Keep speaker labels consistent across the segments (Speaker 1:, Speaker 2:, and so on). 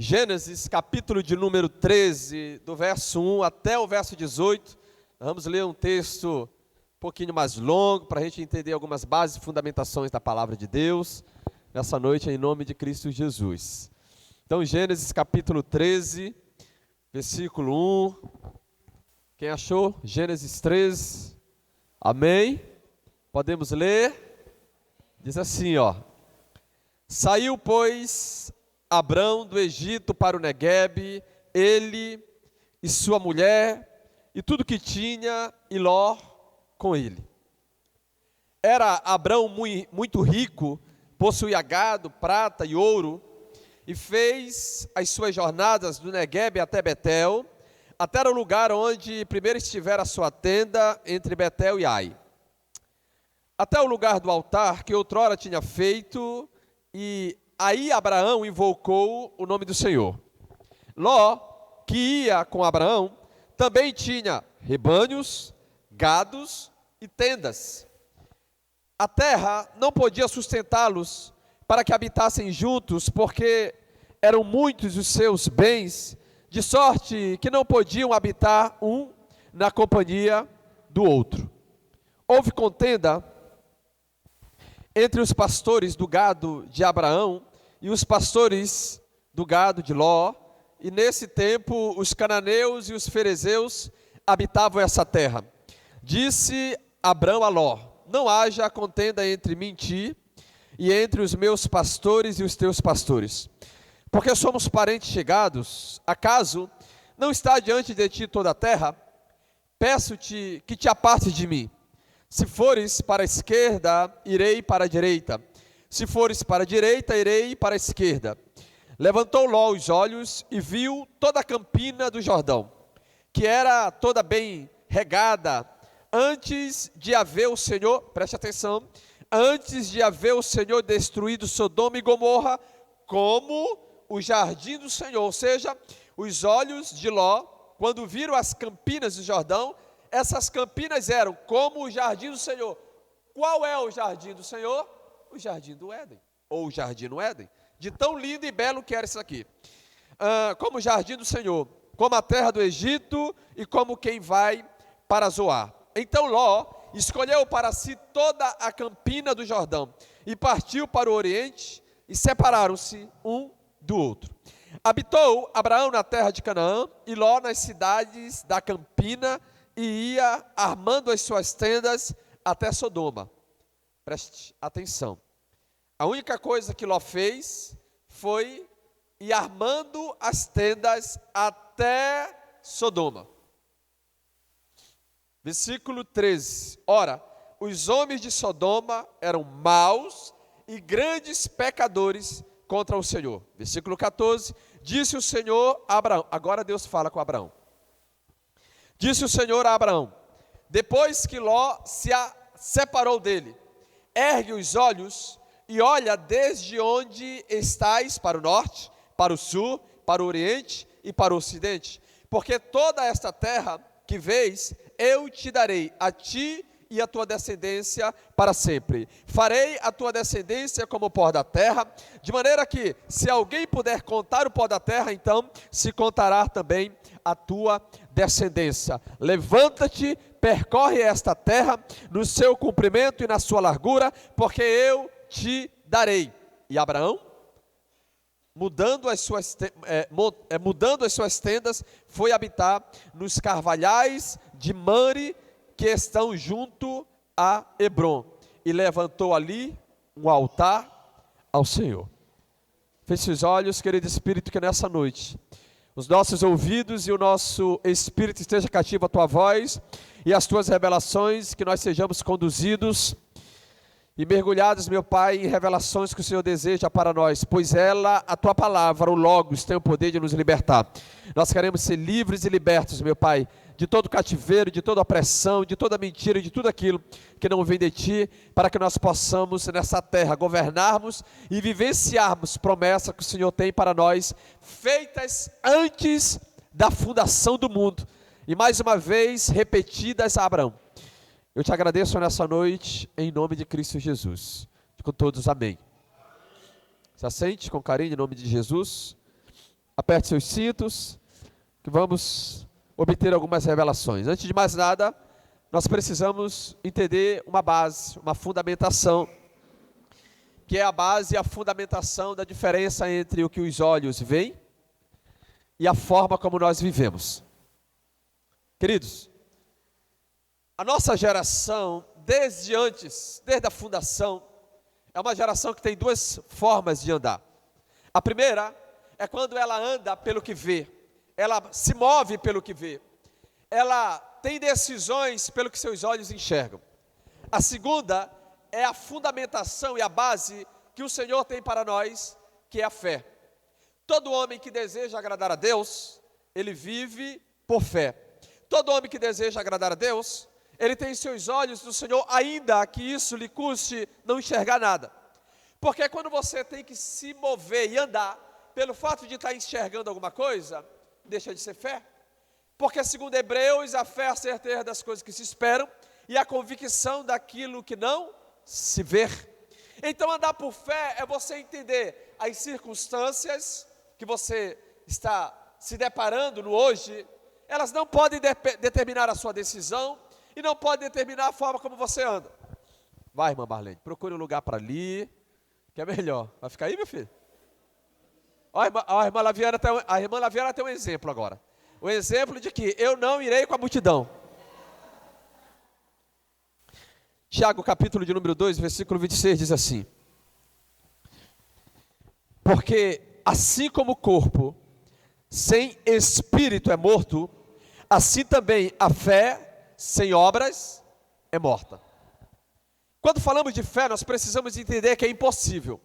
Speaker 1: Gênesis, capítulo de número 13, do verso 1 até o verso 18. Vamos ler um texto um pouquinho mais longo, para a gente entender algumas bases e fundamentações da palavra de Deus, nessa noite, em nome de Cristo Jesus. Então, Gênesis, capítulo 13, versículo 1. Quem achou? Gênesis 13. Amém? Podemos ler? Diz assim, Saiu, pois, Abrão do Egito para o Neguebe, ele e sua mulher, e tudo que tinha, e Ló com ele. Era Abrão muito rico, possuía gado, prata e ouro, e fez as suas jornadas do Neguebe até Betel, até o lugar onde primeiro estivera a sua tenda, entre Betel e Ai. Até o lugar do altar que outrora tinha feito, e aí Abraão invocou o nome do Senhor. Ló, que ia com Abraão, também tinha rebanhos, gados e tendas. A terra não podia sustentá-los para que habitassem juntos, porque eram muitos os seus bens, de sorte que não podiam habitar um na companhia do outro. Houve contenda entre os pastores do gado de Abraão e os pastores do gado de Ló, e nesse tempo os cananeus e os ferezeus habitavam essa terra. Disse Abrão a Ló: não haja contenda entre mim e ti, e entre os meus pastores e os teus pastores, porque somos parentes chegados. Acaso não está diante de ti toda a terra? Peço-te que te apartes de mim. Se fores para a esquerda, irei para a direita. Se fores para a direita, irei para a esquerda. Levantou Ló os olhos e viu toda a campina do Jordão, que era toda bem regada, antes de haver o Senhor, preste atenção, antes de haver o Senhor destruído Sodoma e Gomorra, como o jardim do Senhor. Ou seja, os olhos de Ló, quando viram as campinas do Jordão, essas campinas eram como o jardim do Senhor. Qual é o jardim do Senhor? O jardim do Éden, ou o jardim do Éden, de tão lindo e belo que era isso aqui. Como o jardim do Senhor, como a terra do Egito e como quem vai para Zoar. Então Ló escolheu para si toda a campina do Jordão e partiu para o oriente, e separaram-se um do outro. Habitou Abraão na terra de Canaã e Ló nas cidades da campina, e ia armando as suas tendas até Sodoma. Preste atenção. A única coisa que Ló fez foi ir armando as tendas até Sodoma. Versículo 13. Ora, os homens de Sodoma eram maus e grandes pecadores contra o Senhor. Versículo 14. Disse o Senhor a Abraão. Agora Deus fala com Abraão. Disse o Senhor a Abraão, depois que Ló se separou dele: ergue os olhos e olha desde onde estás para o norte, para o sul, para o oriente e para o ocidente, porque toda esta terra que vês, eu te darei a ti e a tua descendência para sempre. Farei a tua descendência como o pó da terra, de maneira que, se alguém puder contar o pó da terra, então se contará também a tua descendência. Levanta-te, percorre esta terra no seu comprimento e na sua largura, porque eu te darei. E Abraão, mudando as suas tendas, foi habitar nos carvalhais de Mamre, que estão junto a Hebrom, e levantou ali um altar ao Senhor. Feche os olhos, querido Espírito, que nessa noite os nossos ouvidos e o nosso espírito esteja cativo à tua voz e às tuas revelações, que nós sejamos conduzidos e mergulhados, meu Pai, em revelações que o Senhor deseja para nós, pois ela, a tua palavra, o Logos, tem o poder de nos libertar. Nós queremos ser livres e libertos, meu Pai, de todo cativeiro, de toda opressão, de toda mentira, de tudo aquilo que não vem de ti, para que nós possamos nessa terra governarmos e vivenciarmos promessas que o Senhor tem para nós, feitas antes da fundação do mundo, e mais uma vez repetidas a Abraão. Eu te agradeço nessa noite, em nome de Cristo Jesus. Com todos, amém. Se assente com carinho em nome de Jesus. aperte seus cintos, que vamos obter algumas revelações. Antes de mais nada, nós precisamos entender uma base, uma fundamentação, que é a base e a fundamentação da diferença entre o que os olhos veem e a forma como nós vivemos. Queridos, a nossa geração, desde a fundação, é uma geração que tem duas formas de andar. A primeira é quando ela anda pelo que vê, ela se move pelo que vê, ela tem decisões pelo que seus olhos enxergam. A segunda é a fundamentação e a base que o Senhor tem para nós, que é a fé. Todo homem que deseja agradar a Deus, ele vive por fé. Todo homem que deseja agradar a Deus, ele tem seus olhos no Senhor, ainda que isso lhe custe não enxergar nada. Porque quando você tem que se mover e andar, pelo fato de estar enxergando alguma coisa, deixa de ser fé. Porque segundo Hebreus, a fé é a certeza das coisas que se esperam e a convicção daquilo que não se vê. Então andar por fé é você entender as circunstâncias que você está se deparando no hoje, elas não podem determinar a sua decisão e não podem determinar a forma como você anda. Vai, irmã Marlene, procure um lugar para ali, que é melhor. Vai ficar aí, meu filho? A irmã Laviana tem um exemplo agora. O exemplo de que eu não irei com a multidão. Tiago, capítulo de número 2, versículo 26, diz assim: porque assim como o corpo sem espírito é morto, assim também a fé sem obras é morta. Quando falamos de fé, nós precisamos entender que é impossível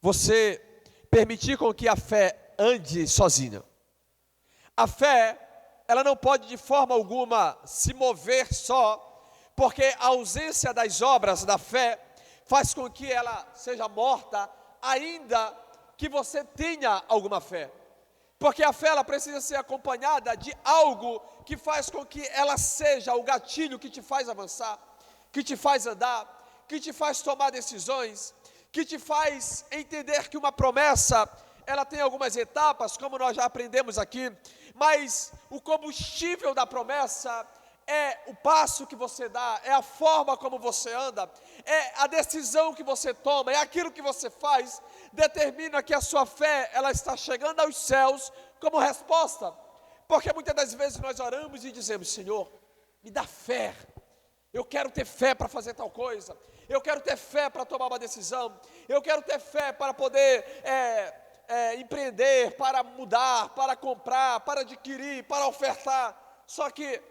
Speaker 1: você permitir com que a fé ande sozinha. A fé, ela não pode de forma alguma se mover só, porque a ausência das obras da fé faz com que ela seja morta, ainda que você tenha alguma fé. Porque a fé, ela precisa ser acompanhada de algo que faz com que ela seja o gatilho que te faz avançar, que te faz andar, que te faz tomar decisões, que te faz entender que uma promessa, ela tem algumas etapas, como nós já aprendemos aqui, mas o combustível da promessa é o passo que você dá, é a forma como você anda, é a decisão que você toma, é aquilo que você faz, determina que a sua fé, ela está chegando aos céus como resposta. Porque muitas das vezes nós oramos e dizemos: Senhor, me dá fé, eu quero ter fé para fazer tal coisa, eu quero ter fé para tomar uma decisão, eu quero ter fé para poder empreender, para mudar, para comprar, para adquirir, para ofertar. Só que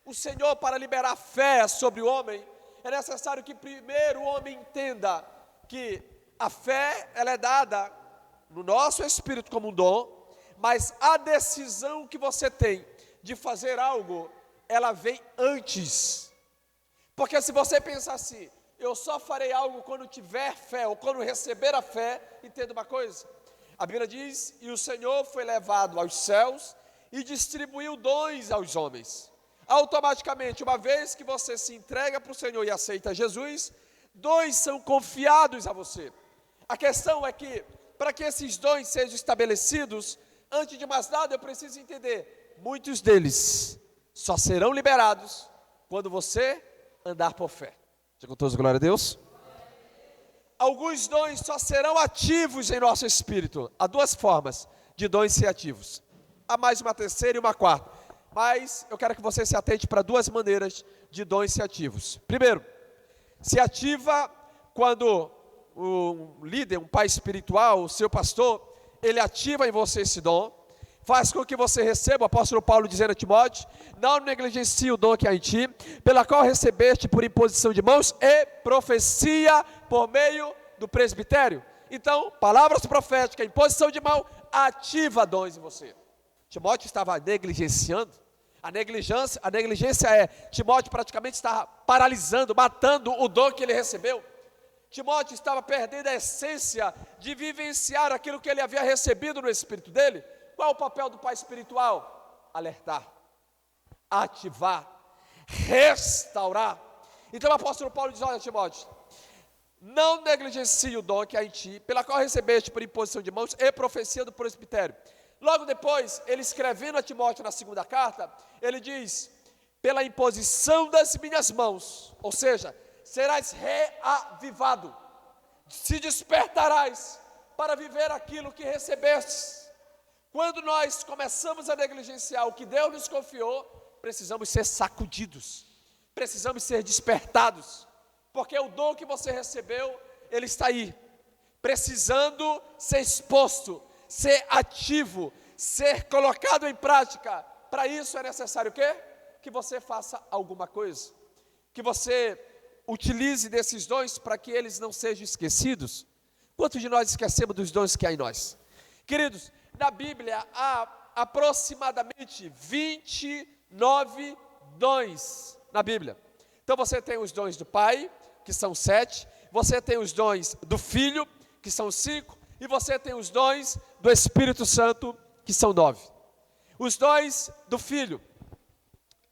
Speaker 1: o Senhor, para liberar fé sobre o homem, é necessário que primeiro o homem entenda que a fé, ela é dada no nosso espírito como um dom, mas a decisão que você tem de fazer algo, ela vem antes. Porque se você pensar assim: eu só farei algo quando tiver fé, ou quando receber a fé, entenda uma coisa, a Bíblia diz: e o Senhor foi levado aos céus e distribuiu dons aos homens. Automaticamente, uma vez que você se entrega para o Senhor e aceita Jesus, dons são confiados a você. A questão é que, para que esses dons sejam estabelecidos, antes de mais nada, eu preciso entender: muitos deles só serão liberados quando você andar por fé. Digam todos glória a Deus. Alguns dons só serão ativos em nosso espírito. Há duas formas de dons ser ativos. Há mais uma terceira e uma quarta. Mas eu quero que você se atente para duas maneiras de dons ser ativos. Primeiro, se ativa quando um líder, um pai espiritual, o seu pastor, ele ativa em você esse dom, faz com que você receba, o apóstolo Paulo dizendo a Timóteo: não negligencie o dom que há em ti, pela qual recebeste por imposição de mãos e profecia por meio do presbitério. Então, palavras proféticas, imposição de mão, ativa dons em você. Timóteo estava negligenciando. A negligência é, Timóteo praticamente estava paralisando, matando o dom que ele recebeu. Timóteo estava perdendo a essência de vivenciar aquilo que ele havia recebido no espírito dele. Qual o papel do pai espiritual? Alertar, ativar, restaurar. Então o apóstolo Paulo diz: olha, Timóteo, não negligencie o dom que há em ti, pela qual recebeste por imposição de mãos e profecia do presbitério. Logo depois, ele escrevendo a Timóteo na segunda carta, ele diz: pela imposição das minhas mãos, ou seja, serás reavivado, se despertarás para viver aquilo que recebestes. Quando nós começamos a negligenciar o que Deus nos confiou, precisamos ser sacudidos, precisamos ser despertados, porque o dom que você recebeu, ele está aí, precisando ser exposto, ser ativo, ser colocado em prática. Para isso é necessário o quê? Que você faça alguma coisa, que você utilize desses dons para que eles não sejam esquecidos. Quantos de nós esquecemos dos dons que há em nós? Queridos, na Bíblia há aproximadamente 29 dons na Bíblia. Então você tem os dons do Pai, que são 7, você tem os dons do Filho, que são 5, e você tem os dons do Espírito Santo, que são 9. Os dons do Filho,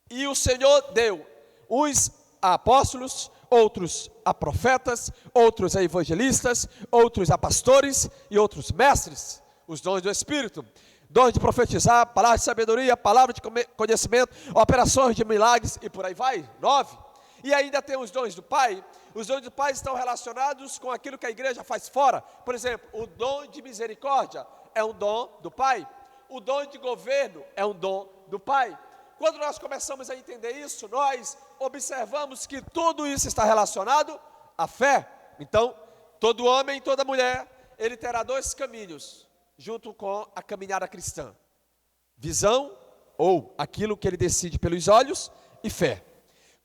Speaker 1: e o Senhor deu uns a apóstolos, outros a profetas, outros a evangelistas, outros a pastores e outros mestres. Os dons do Espírito, dons de profetizar, palavra de sabedoria, palavra de conhecimento, operações de milagres e por aí vai, 9. E ainda tem os dons do Pai. Os dons do Pai estão relacionados com aquilo que a igreja faz fora. Por exemplo, o dom de misericórdia é um dom do Pai. O dom de governo é um dom do Pai. Quando nós começamos a entender isso, nós observamos que tudo isso está relacionado à fé. Então, todo homem e toda mulher, ele terá 2 caminhos, junto com a caminhada cristã: visão, ou aquilo que ele decide pelos olhos, e fé.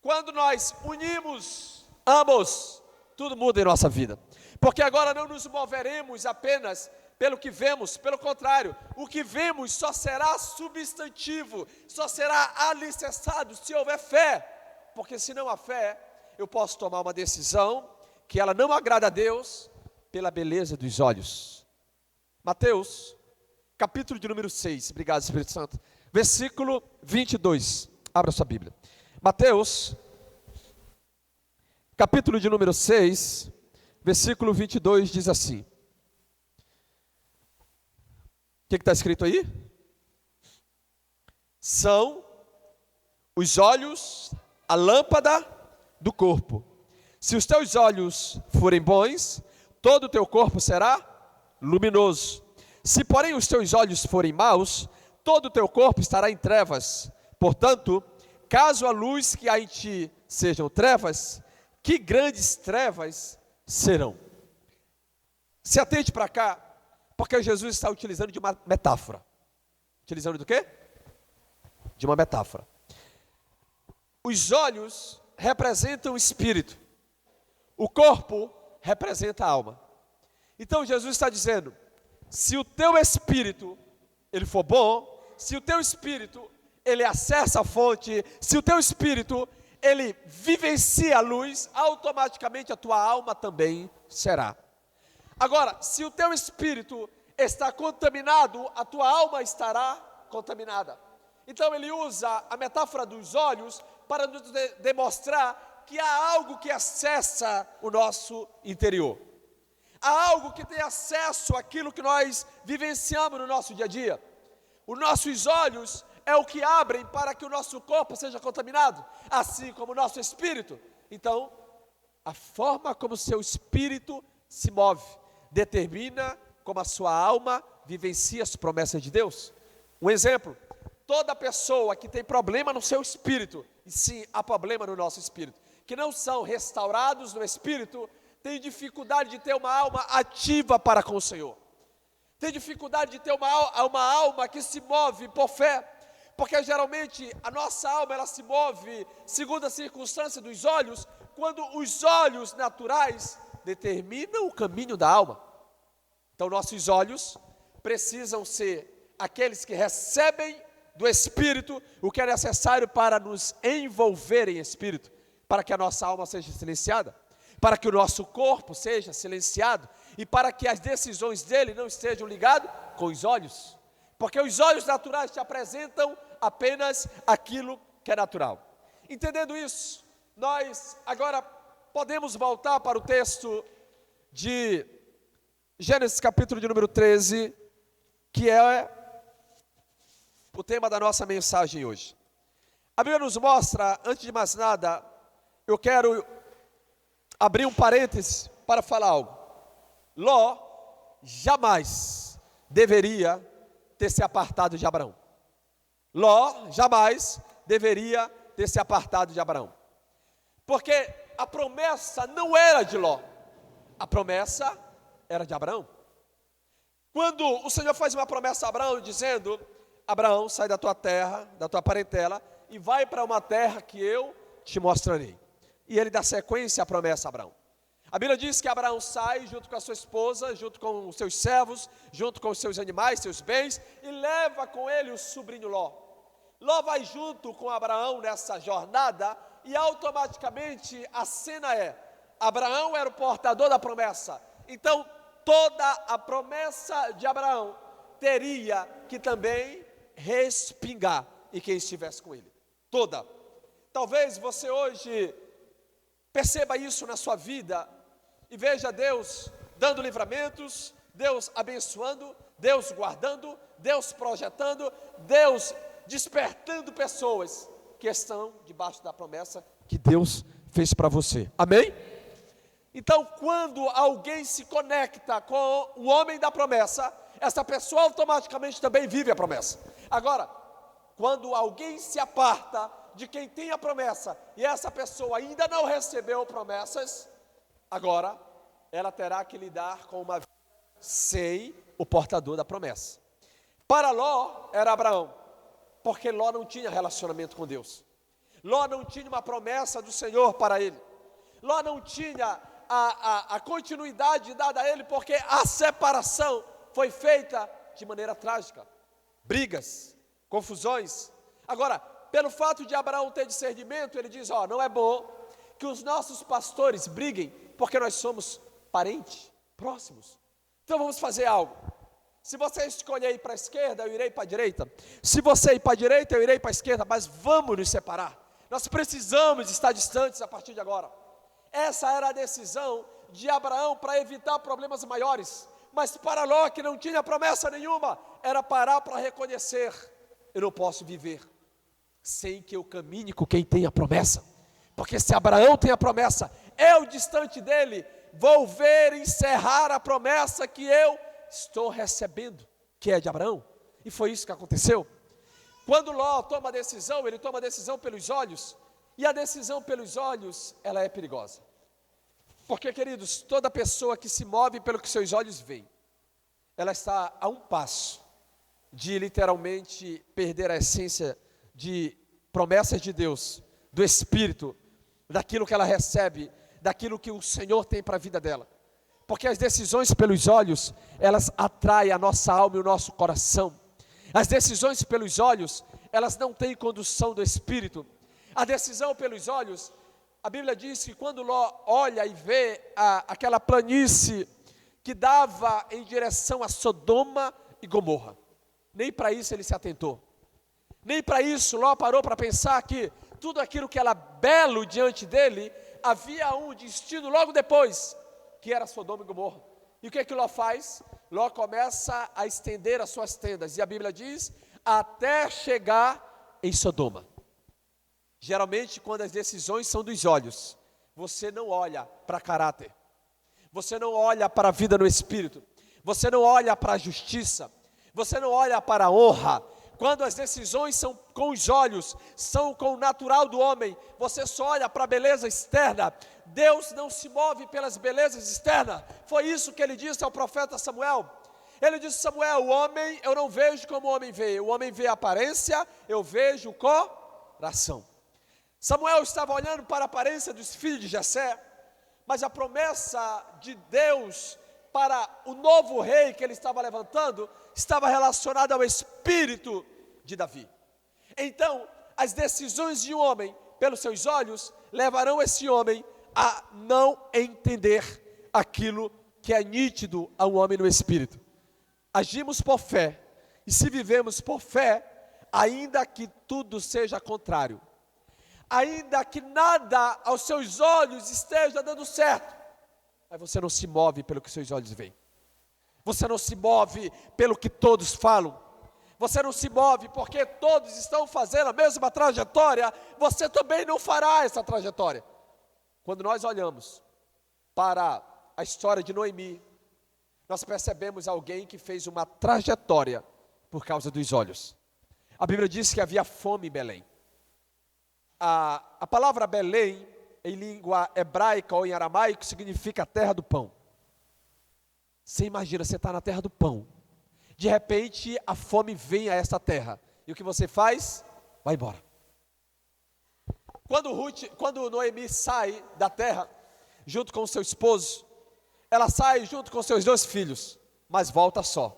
Speaker 1: Quando nós unimos ambos, tudo muda em nossa vida, porque agora não nos moveremos apenas pelo que vemos, pelo contrário, o que vemos só será substantivo, só será alicerçado se houver fé, porque se não há fé, eu posso tomar uma decisão que ela não agrada a Deus pela beleza dos olhos. Mateus, capítulo de número 6, obrigado Espírito Santo, versículo 22, abra sua Bíblia. Mateus, capítulo de número 6, versículo 22 diz assim. O que está escrito aí? São os olhos a lâmpada do corpo. Se os teus olhos forem bons, todo o teu corpo será luminoso. Se porém os teus olhos forem maus, todo o teu corpo estará em trevas. Portanto, caso a luz que há em ti sejam trevas, que grandes trevas serão. Se atente para cá, porque Jesus está utilizando de uma metáfora. Utilizando do quê? De uma metáfora. Os olhos representam o espírito. O corpo representa a alma. Então Jesus está dizendo, se o teu espírito, ele for bom, se o teu espírito, ele acessa a fonte, se o teu espírito, ele vivencia a luz, automaticamente a tua alma também será. Agora, se o teu espírito está contaminado, a tua alma estará contaminada. Então ele usa a metáfora dos olhos para nos demonstrar que há algo que acessa o nosso interior. Há algo que tem acesso àquilo que nós vivenciamos no nosso dia a dia. Os nossos olhos é o que abrem para que o nosso corpo seja contaminado, assim como o nosso espírito. Então, a forma como o seu espírito se move determina como a sua alma vivencia as promessas de Deus. Um exemplo, toda pessoa que tem problema no seu espírito, e sim, há problema no nosso espírito, que não são restaurados no espírito, tem dificuldade de ter uma alma ativa para com o Senhor. Tem dificuldade de ter uma alma que se move por fé, porque geralmente a nossa alma ela se move segundo a circunstância dos olhos, quando os olhos naturais determinam o caminho da alma. Então nossos olhos precisam ser aqueles que recebem do Espírito o que é necessário para nos envolver em Espírito, para que a nossa alma seja silenciada, para que o nosso corpo seja silenciado e para que as decisões dele não estejam ligadas com os olhos, porque os olhos naturais te apresentam apenas aquilo que é natural. Entendendo isso, nós agora podemos voltar para o texto de Gênesis capítulo de número 13, que é o tema da nossa mensagem hoje. A Bíblia nos mostra, antes de mais nada, eu quero abrir um parênteses para falar algo. Ló jamais deveria ter se apartado de Abraão. Ló jamais deveria ter se apartado de Abraão. Porque a promessa não era de Ló, a promessa era de Abraão. Quando o Senhor faz uma promessa a Abraão, dizendo: Abraão, sai da tua terra, da tua parentela, e vai para uma terra que eu te mostrarei. E ele dá sequência à promessa a Abraão. A Bíblia diz que Abraão sai junto com a sua esposa, junto com os seus servos, junto com os seus animais, seus bens, e leva com ele o sobrinho Ló. Ló vai junto com Abraão nessa jornada, e automaticamente a cena é: Abraão era o portador da promessa, então toda a promessa de Abraão teria que também respingar em quem estivesse com ele, toda. Talvez você hoje perceba isso na sua vida e veja Deus dando livramentos, Deus abençoando, Deus guardando, Deus projetando, Deus despertando pessoas que estão debaixo da promessa que Deus fez para você. Amém? Então, quando alguém se conecta com o homem da promessa, essa pessoa automaticamente também vive a promessa. Agora, quando alguém se aparta de quem tem a promessa e essa pessoa ainda não recebeu promessas, agora ela terá que lidar com uma vida sem o portador da promessa. Para Ló era Abraão, porque Ló não tinha relacionamento com Deus. Ló não tinha uma promessa do Senhor para ele. Ló não tinha a continuidade dada a ele, porque a separação foi feita de maneira trágica. Brigas, confusões. Agora, pelo fato de Abraão ter discernimento, ele diz: não é bom que os nossos pastores briguem, porque nós somos parentes, próximos. Então vamos fazer algo. Se você escolher ir para a esquerda, eu irei para a direita. Se você ir para a direita, eu irei para a esquerda, mas vamos nos separar. Nós precisamos estar distantes a partir de agora. Essa era a decisão de Abraão para evitar problemas maiores. Mas para Ló, que não tinha promessa nenhuma, era parar para reconhecer: eu não posso viver sem que eu caminhe com quem tem a promessa. Porque se Abraão tem a promessa, eu distante dele, vou ver encerrar a promessa que eu estou recebendo, que é de Abraão. E foi isso que aconteceu. Quando Ló toma a decisão, ele toma a decisão pelos olhos. E a decisão pelos olhos, ela é perigosa. Porque, queridos, toda pessoa que se move pelo que seus olhos veem, ela está a um passo de literalmente perder a essência de promessas de Deus, do Espírito, daquilo que ela recebe, daquilo que o Senhor tem para a vida dela. Porque as decisões pelos olhos, elas atraem a nossa alma e o nosso coração. As decisões pelos olhos, elas não têm condução do Espírito. A decisão pelos olhos, a Bíblia diz que quando Ló olha e vê aquela planície que dava em direção a Sodoma e Gomorra, nem para isso ele se atentou. Nem para isso Ló parou para pensar que tudo aquilo que era belo diante dele, havia um destino logo depois, que era Sodoma e Gomorra. E o que é que Ló faz? Ló começa a estender as suas tendas, e a Bíblia diz, até chegar em Sodoma. Geralmente, quando as decisões são dos olhos, você não olha para caráter, você não olha para a vida no Espírito, você não olha para a justiça, você não olha para a honra. Quando as decisões são com os olhos, são com o natural do homem, você só olha para a beleza externa. Deus não se move pelas belezas externas. Foi isso que ele disse ao profeta Samuel. Ele disse: Samuel, o homem eu não vejo como o homem vê. O homem vê a aparência, eu vejo o coração. Samuel estava olhando para a aparência dos filhos de Jessé, mas a promessa de Deus para o novo rei que ele estava levantando estava relacionada ao espírito de Davi. Então, as decisões de um homem pelos seus olhos levarão esse homem a não entender aquilo que é nítido a um homem no espírito. Agimos por fé, e se vivemos por fé, ainda que tudo seja contrário, ainda que nada aos seus olhos esteja dando certo, mas você não se move pelo que seus olhos veem, você não se move pelo que todos falam, você não se move porque todos estão fazendo a mesma trajetória, você também não fará essa trajetória. Quando nós olhamos para a história de Noemi, nós percebemos alguém que fez uma trajetória por causa dos olhos. A Bíblia diz que havia fome em Belém. A palavra Belém, em língua hebraica ou em aramaico, significa terra do pão. Você imagina, você está na terra do pão. De repente, a fome vem a essa terra. E o que você faz? Vai embora. Quando Noemi sai da terra, junto com o seu esposo, ela sai junto com seus 2 filhos, mas volta só.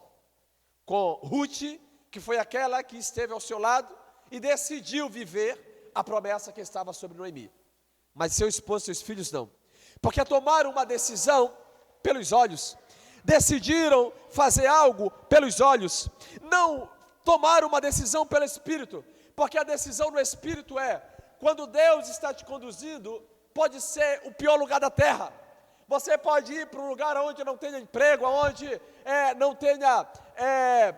Speaker 1: Com Ruth, que foi aquela que esteve ao seu lado e decidiu viver a promessa que estava sobre Noemi. Mas seu esposo e seus filhos não. Porque tomaram uma decisão pelos olhos. Decidiram fazer algo pelos olhos. Não tomaram uma decisão pelo Espírito. Porque a decisão no Espírito é, quando Deus está te conduzindo, pode ser o pior lugar da terra. Você pode ir para um lugar onde não tenha emprego, onde não tenha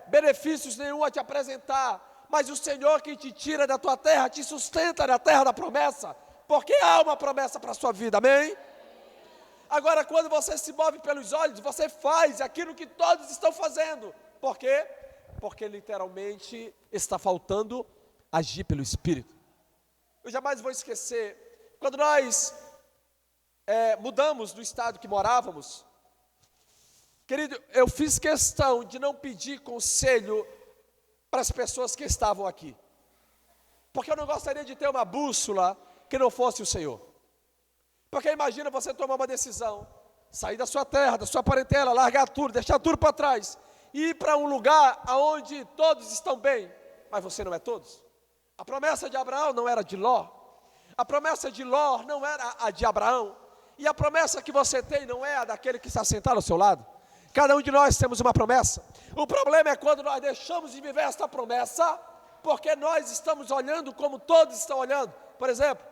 Speaker 1: benefícios nenhum a te apresentar. Mas o Senhor que te tira da tua terra, te sustenta na terra da promessa. Porque há uma promessa para a sua vida, amém? Agora, quando você se move pelos olhos, você faz aquilo que todos estão fazendo. Por quê? Porque literalmente está faltando agir pelo Espírito. Eu jamais vou esquecer, quando nós mudamos do estado que morávamos, querido, eu fiz questão de não pedir conselho para as pessoas que estavam aqui. Porque eu não gostaria de ter uma bússola que não fosse o Senhor. Porque imagina você tomar uma decisão, sair da sua terra, da sua parentela, largar tudo, deixar tudo para trás, e ir para um lugar onde todos estão bem, mas você não é todos. A promessa de Abraão não era de Ló, a promessa de Ló não era a de Abraão, e a promessa que você tem não é a daquele que está sentado ao seu lado. Cada um de nós temos uma promessa. O problema é quando nós deixamos de viver esta promessa, porque nós estamos olhando como todos estão olhando. Por exemplo,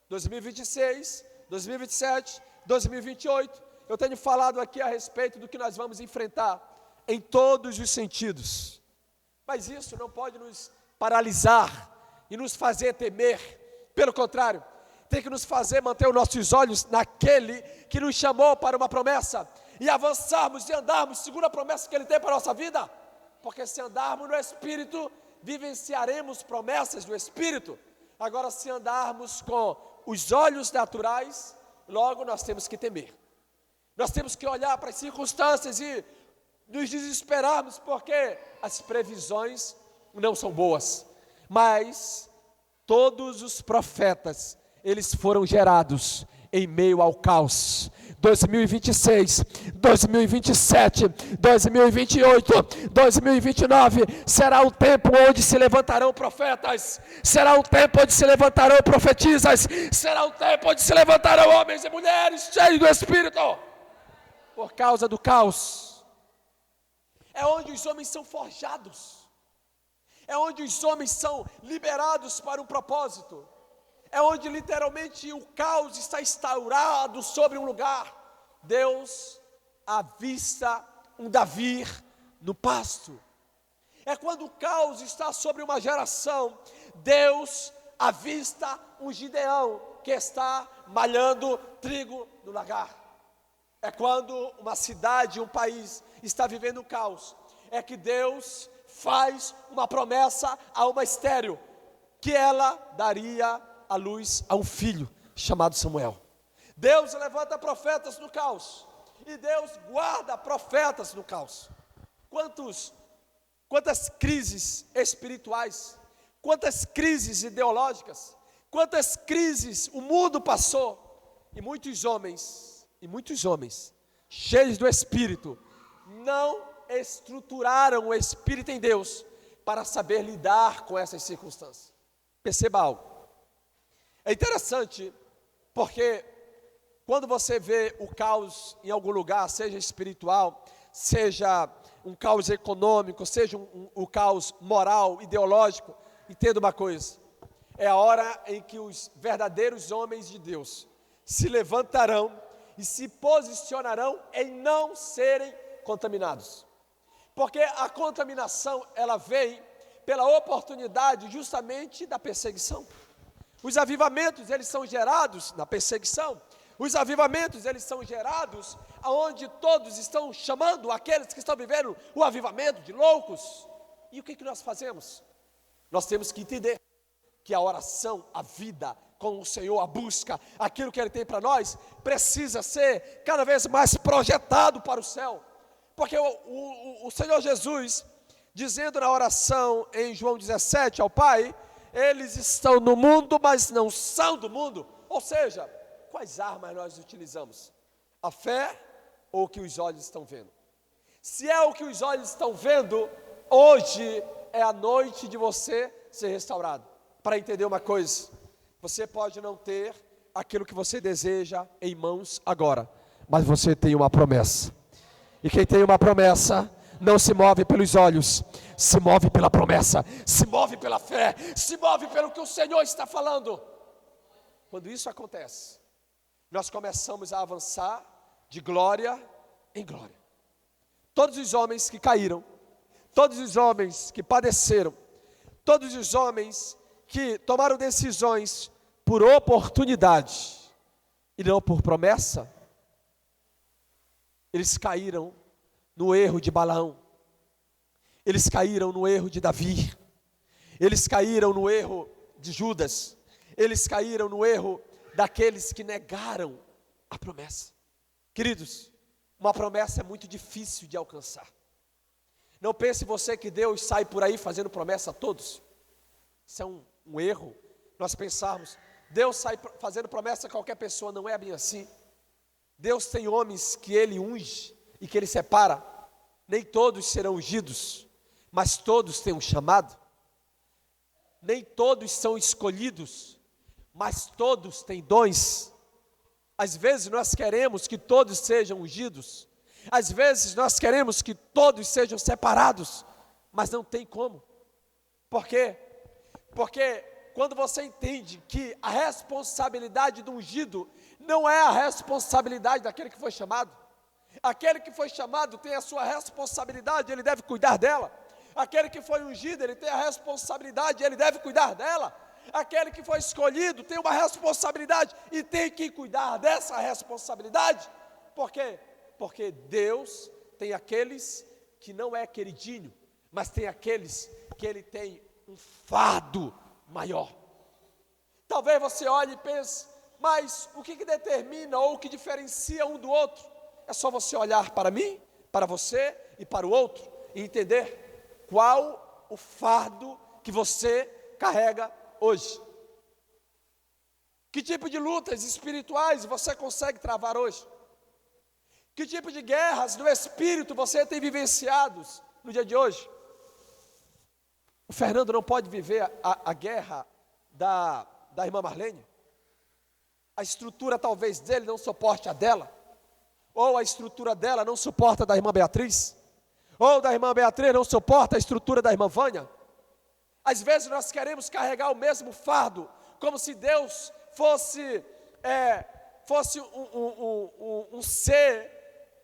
Speaker 1: 2026, 2027, 2028, eu tenho falado aqui a respeito do que nós vamos enfrentar em todos os sentidos. Mas isso não pode nos paralisar e nos fazer temer. Pelo contrário, tem que nos fazer manter os nossos olhos naquele que nos chamou para uma promessa e avançarmos e andarmos segundo a promessa que Ele tem para a nossa vida. Porque se andarmos no Espírito, vivenciaremos promessas do Espírito. Agora, se andarmos com os olhos naturais, logo nós temos que temer. Nós temos que olhar para as circunstâncias e nos desesperarmos, porque as previsões não são boas. Mas todos os profetas, eles foram gerados em meio ao caos. 2026, 2027, 2028, 2029, será o tempo onde se levantarão profetas, será o tempo onde se levantarão profetisas, será o tempo onde se levantarão homens e mulheres cheios do Espírito, por causa do caos. É onde os homens são forjados, é onde os homens são liberados para um propósito. É onde literalmente o caos está instaurado sobre um lugar. Deus avista um Davi no pasto. É quando o caos está sobre uma geração, Deus avista um Gideão que está malhando trigo no lagar. É quando uma cidade, um país está vivendo um caos, é que Deus faz uma promessa a uma estéril, que ela daria a luz a um filho chamado Samuel. Deus levanta profetas no caos, e Deus guarda profetas no caos. Quantas crises espirituais, quantas crises ideológicas, quantas crises o mundo passou, e muitos homens, cheios do Espírito, não estruturaram o Espírito em Deus, para saber lidar com essas circunstâncias. Perceba algo. É interessante, porque quando você vê o caos em algum lugar, seja espiritual, seja um caos econômico, seja um caos moral, ideológico, entenda uma coisa, é a hora em que os verdadeiros homens de Deus se levantarão e se posicionarão em não serem contaminados. Porque a contaminação, ela vem pela oportunidade justamente da perseguição. Os avivamentos, eles são gerados na perseguição. Os avivamentos, eles são gerados onde todos estão chamando aqueles que estão vivendo o avivamento de loucos. E o que nós fazemos? Nós temos que entender que a oração, a vida com o Senhor, a busca, aquilo que Ele tem para nós, precisa ser cada vez mais projetado para o céu. Porque o Senhor Jesus, dizendo na oração em João 17 ao Pai, eles estão no mundo, mas não são do mundo. Ou seja, quais armas nós utilizamos? A fé ou o que os olhos estão vendo? Se é o que os olhos estão vendo, hoje é a noite de você ser restaurado. Para entender uma coisa, você pode não ter aquilo que você deseja em mãos agora, mas você tem uma promessa. E quem tem uma promessa não se move pelos olhos, se move pela promessa, se move pela fé, se move pelo que o Senhor está falando. Quando isso acontece, nós começamos a avançar de glória em glória. Todos os homens que caíram, todos os homens que padeceram, todos os homens que tomaram decisões por oportunidade e não por promessa, eles caíram no erro de Balaão, eles caíram no erro de Davi, eles caíram no erro de Judas, eles caíram no erro daqueles que negaram a promessa. Queridos, uma promessa é muito difícil de alcançar. Não pense você que Deus sai por aí fazendo promessa a todos. Isso é um erro, nós pensarmos, Deus sai fazendo promessa a qualquer pessoa, não é bem assim. Deus tem homens que Ele unge e que Ele separa. Nem todos serão ungidos, mas todos têm um chamado. Nem todos são escolhidos, mas todos têm dons. Às vezes nós queremos que todos sejam ungidos, às vezes nós queremos que todos sejam separados, mas não tem como. Por quê? Porque quando você entende que a responsabilidade do ungido não é a responsabilidade daquele que foi chamado. Aquele que foi chamado tem a sua responsabilidade, ele deve cuidar dela. Aquele que foi ungido, ele tem a responsabilidade, ele deve cuidar dela. Aquele que foi escolhido tem uma responsabilidade e tem que cuidar dessa responsabilidade. Por quê? Porque Deus tem aqueles que não é queridinho, mas tem aqueles que Ele tem um fardo maior. Talvez você olhe e pense, mas o que determina ou o que diferencia um do outro? É só você olhar para mim, para você e para o outro e entender qual o fardo que você carrega hoje. Que tipo de lutas espirituais você consegue travar hoje? Que tipo de guerras do espírito você tem vivenciados no dia de hoje? O Fernando não pode viver a guerra da irmã Marlene? A estrutura talvez dele não suporte a dela? Ou a estrutura dela não suporta a da irmã Beatriz? Ou da irmã Beatriz não suporta a estrutura da irmã Vânia? Às vezes nós queremos carregar o mesmo fardo, como se Deus fosse um ser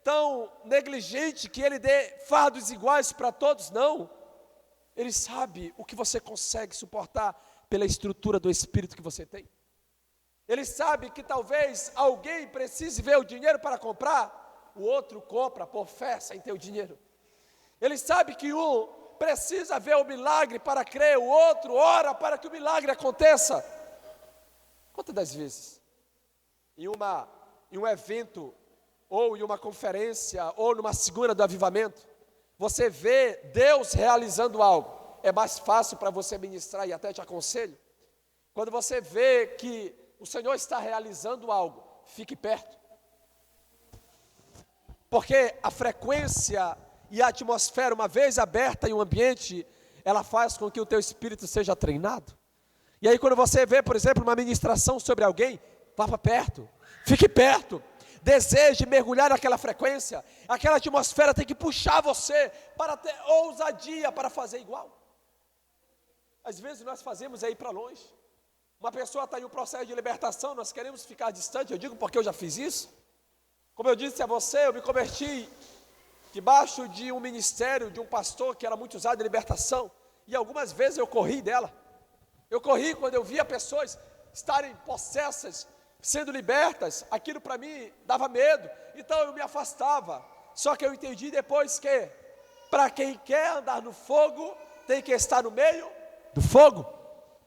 Speaker 1: tão negligente que Ele dê fardos iguais para todos. Não, Ele sabe o que você consegue suportar pela estrutura do Espírito que você tem. Ele sabe que talvez alguém precise ver o dinheiro para comprar, o outro compra por fé sem ter o dinheiro. Ele sabe que um precisa ver o milagre para crer, o outro ora para que o milagre aconteça. Quantas das vezes em um evento, ou em uma conferência, ou numa segunda do avivamento, você vê Deus realizando algo, é mais fácil para você ministrar, e até te aconselho, quando você vê que o Senhor está realizando algo, fique perto, porque a frequência e a atmosfera, uma vez aberta em um ambiente, ela faz com que o teu espírito seja treinado. E aí quando você vê, por exemplo, uma ministração sobre alguém, vá para perto, fique perto, deseje mergulhar naquela frequência, aquela atmosfera tem que puxar você para ter ousadia para fazer igual. Às vezes nós fazemos ir para longe. Uma pessoa está em um processo de libertação, nós queremos ficar distante, eu digo porque eu já fiz isso. Como eu disse a você, eu me converti debaixo de um ministério, de um pastor que era muito usado em libertação, e algumas vezes eu corri dela. Eu corri quando eu via pessoas estarem possessas, sendo libertas, aquilo para mim dava medo, então eu me afastava. Só que eu entendi depois que, para quem quer andar no fogo, tem que estar no meio do fogo,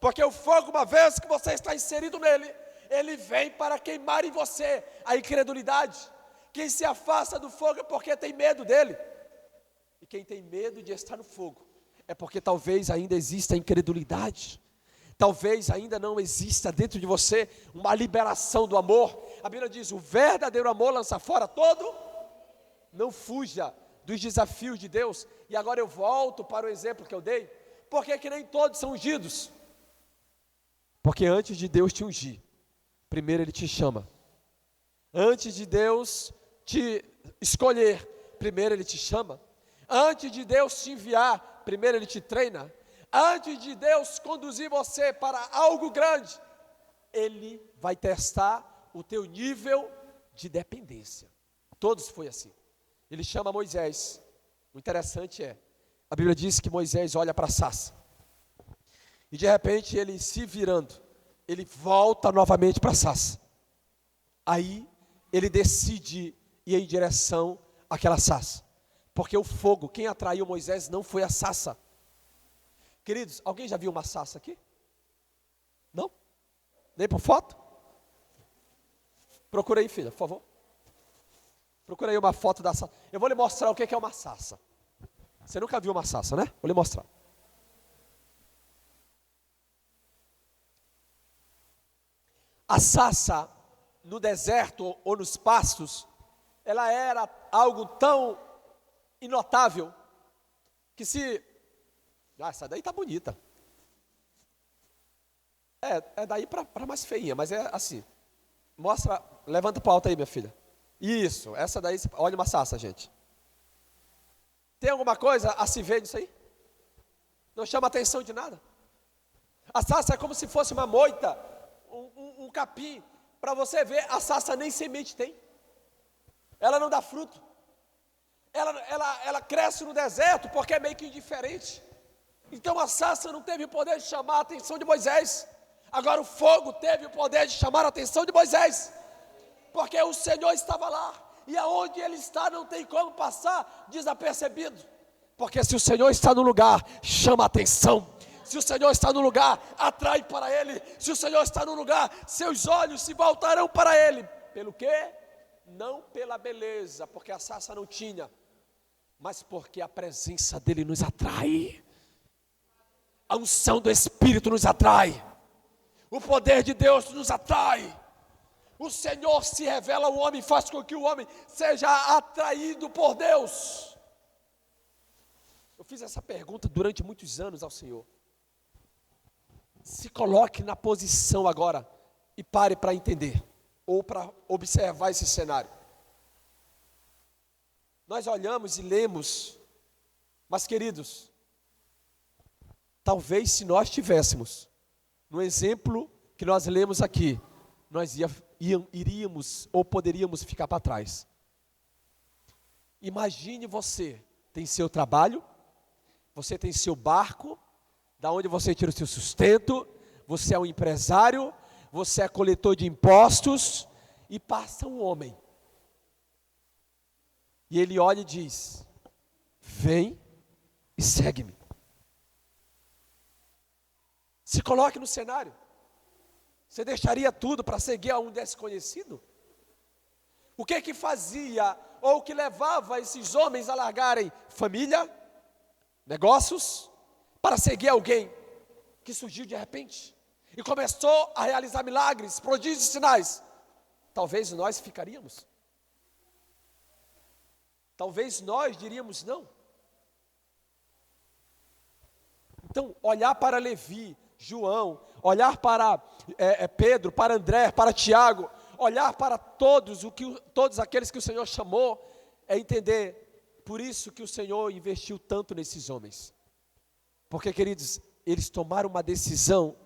Speaker 1: porque o fogo, uma vez que você está inserido nele, ele vem para queimar em você a incredulidade. Quem se afasta do fogo é porque tem medo dele, e quem tem medo de estar no fogo, é porque talvez ainda exista incredulidade, talvez ainda não exista dentro de você uma liberação do amor. A Bíblia diz, o verdadeiro amor lança fora todo. Não fuja dos desafios de Deus. E agora eu volto para o exemplo que eu dei. Por que nem todos são ungidos? Porque antes de Deus te ungir, primeiro Ele te chama. Antes de Deus te escolher, primeiro Ele te chama. Antes de Deus te enviar, primeiro Ele te treina. Antes de Deus conduzir você para algo grande, Ele vai testar o teu nível de dependência. Todos foi assim. Ele chama Moisés. O interessante é, a Bíblia diz que Moisés olha para a sarça. E de repente ele se virando, ele volta novamente para a sarça. Aí ele decide ir em direção àquela sarça. Porque o fogo, quem atraiu Moisés não foi a sarça. Queridos, alguém já viu uma sarça aqui? Não? Nem por foto? Procura aí, filha, por favor. Procura aí uma foto da sarça. Eu vou lhe mostrar o que é uma sarça. Você nunca viu uma sarça, né? Vou lhe mostrar. A sarça, no deserto ou nos pastos, ela era algo tão inotável, que se... essa daí tá bonita. É daí para mais feinha, mas é assim. Mostra, levanta para alto aí, minha filha. Isso, essa daí, olha uma sarça, gente. Tem alguma coisa a se ver nisso aí? Não chama atenção de nada. A sarça é como se fosse uma moita, um capim. Para você ver, a sarça nem semente tem. Ela não dá fruto. Ela cresce no deserto porque é meio que indiferente. Então a sarça não teve o poder de chamar a atenção de Moisés. Agora o fogo teve o poder de chamar a atenção de Moisés. Porque o Senhor estava lá. E aonde Ele está não tem como passar desapercebido. Porque se o Senhor está no lugar, chama a atenção. Se o Senhor está no lugar, atrai para Ele. Se o Senhor está no lugar, seus olhos se voltarão para Ele. Pelo quê? Não pela beleza, porque a sarça não tinha, mas porque a presença dEle nos atrai. A unção do Espírito nos atrai. O poder de Deus nos atrai. O Senhor se revela ao homem, faz com que o homem seja atraído por Deus. Eu fiz essa pergunta durante muitos anos ao Senhor. Se coloque na posição agora e pare para entender, ou para observar esse cenário. Nós olhamos e lemos, mas queridos, talvez se nós tivéssemos, no exemplo que nós lemos aqui, nós iríamos ou poderíamos ficar para trás. Imagine você, tem seu trabalho, você tem seu barco, da onde você tira o seu sustento, você é um empresário, você é coletor de impostos, e passa um homem. E ele olha e diz, vem e segue-me. Se coloque no cenário. Você deixaria tudo para seguir a um desconhecido? O que fazia, ou que levava esses homens a largarem família, negócios, para seguir alguém que surgiu de repente e começou a realizar milagres, prodígios e sinais? Talvez nós ficaríamos. Talvez nós diríamos não. Então, olhar para Levi, João, olhar para Pedro, para André, para Tiago, olhar para todos aqueles que o Senhor chamou, é entender, por isso que o Senhor investiu tanto nesses homens. Porque, queridos, eles tomaram uma decisão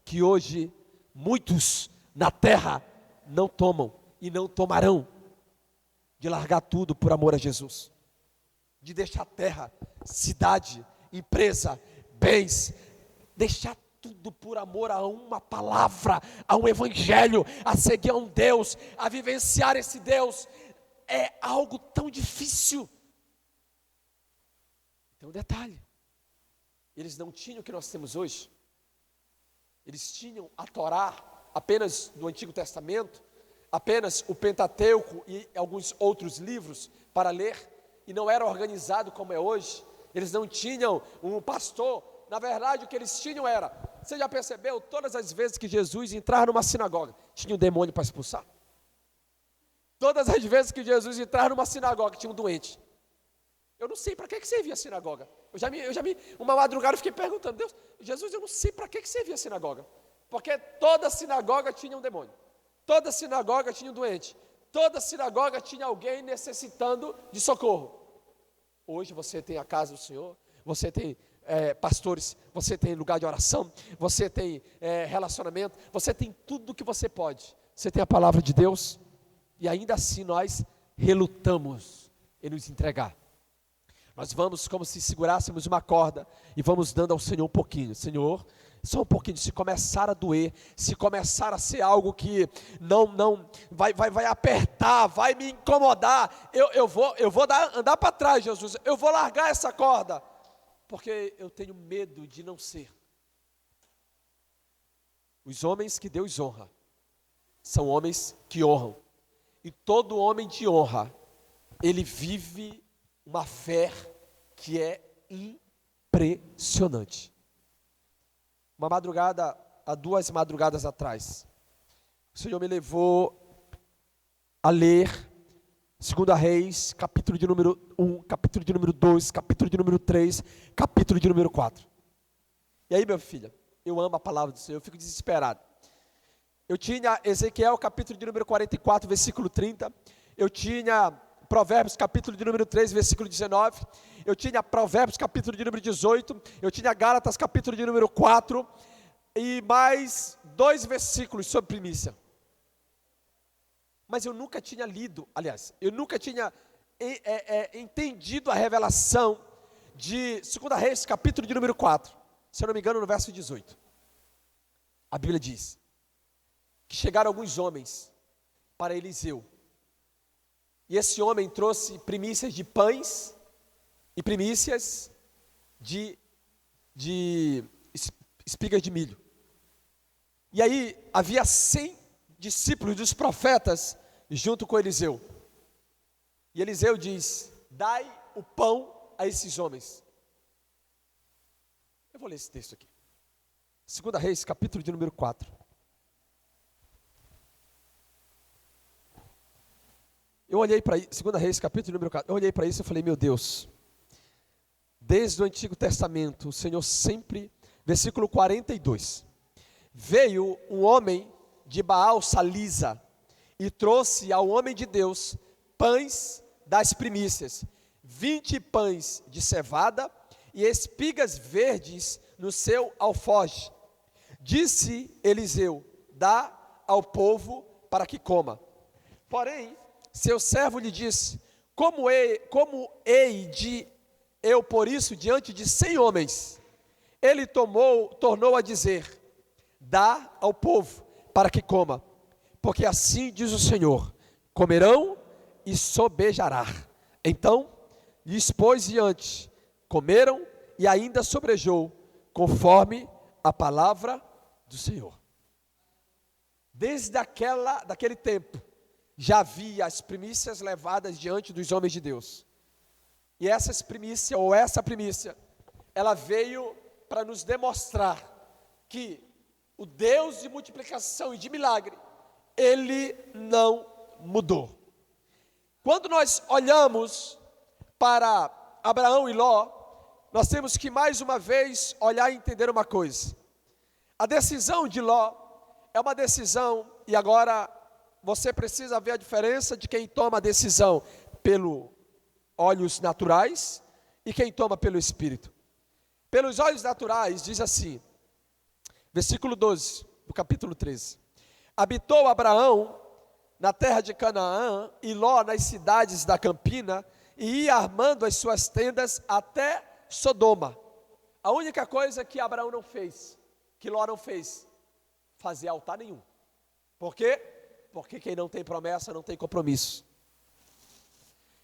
Speaker 1: que hoje muitos na terra não tomam e não tomarão, de largar tudo por amor a Jesus. de deixar terra, cidade, empresa, bens, deixar tudo por amor a uma palavra, a um evangelho, a seguir a um Deus, a vivenciar esse Deus, é algo tão difícil. Tem um detalhe: eles não tinham o que nós temos hoje. Eles tinham a Torá apenas do Antigo Testamento, apenas o Pentateuco e alguns outros livros para ler, e não era organizado como é hoje. Eles não tinham um pastor. Na verdade, o que eles tinham era, você já percebeu, todas as vezes que Jesus entrava numa sinagoga, tinha um demônio para expulsar. Todas as vezes que Jesus entrava numa sinagoga, tinha um doente. Eu não sei para que servia a sinagoga. Uma madrugada eu fiquei perguntando: Deus, Jesus, eu não sei para que servia a sinagoga. Porque toda sinagoga tinha um demônio. Toda sinagoga tinha um doente. Toda sinagoga tinha alguém necessitando de socorro. Hoje você tem a casa do Senhor, você tem pastores, você tem lugar de oração, você tem relacionamento, você tem tudo o que você pode. Você tem a palavra de Deus, e ainda assim nós relutamos em nos entregar. Nós vamos como se segurássemos uma corda e vamos dando ao Senhor um pouquinho. Senhor, só um pouquinho. Se começar a doer, se começar a ser algo que não vai apertar, vai me incomodar, eu vou andar para trás, Jesus. Eu vou largar essa corda, porque eu tenho medo de não ser. Os homens que Deus honra são homens que honram. E todo homem de honra, ele vive uma fé que é impressionante. Uma madrugada, há 2 madrugadas atrás, o Senhor me levou a ler 2 Reis, capítulo de número 1, capítulo de número 2, capítulo de número 3, capítulo de número 4. E aí, meu filho, eu amo a palavra do Senhor, eu fico desesperado. Eu tinha Ezequiel, capítulo de número 44, versículo 30. Eu tinha Provérbios, capítulo de número 3, versículo 19. Eu tinha Provérbios, capítulo de número 18. Eu tinha Gálatas, capítulo de número 4. E mais 2 versículos sobre primícia. Mas eu nunca tinha lido, aliás, eu nunca tinha entendido a revelação de 2 Reis, capítulo de número 4. Se eu não me engano, no verso 18. A Bíblia diz que chegaram alguns homens para Eliseu. E esse homem trouxe primícias de pães e primícias de espigas de milho. E aí havia 100 discípulos dos profetas junto com Eliseu. E Eliseu diz: dai o pão a esses homens. Eu vou ler esse texto aqui. 2 Reis, capítulo de número 4. Eu olhei para 2 Reis, capítulo de número 4. Eu olhei para isso e falei: meu Deus, desde o Antigo Testamento, o Senhor sempre, versículo 42. Veio um homem de Baal Salisa e trouxe ao homem de Deus pães das primícias, 20 pães de cevada e espigas verdes no seu alforje. Disse Eliseu: dá ao povo para que coma. Porém, seu servo lhe disse: como hei de eu por isso diante de 100 homens? Ele tornou a dizer: dá ao povo para que coma, porque assim diz o Senhor: comerão e sobejará. Então lhes pôs diante, comeram e ainda sobrejou, conforme a palavra do Senhor. Desde daquele tempo, já havia as primícias levadas diante dos homens de Deus. E essa primícia, ela veio para nos demonstrar que o Deus de multiplicação e de milagre, Ele não mudou. Quando nós olhamos para Abraão e Ló, nós temos que mais uma vez olhar e entender uma coisa. A decisão de Ló é uma decisão, e agora você precisa ver a diferença de quem toma a decisão pelos olhos naturais e quem toma pelo Espírito. Pelos olhos naturais, diz assim, versículo 12, do capítulo 13. Habitou Abraão na terra de Canaã e Ló nas cidades da campina e ia armando as suas tendas até Sodoma. A única coisa que Abraão não fez, que Ló não fez, fazer altar nenhum. Por quê? Porque quem não tem promessa não tem compromisso.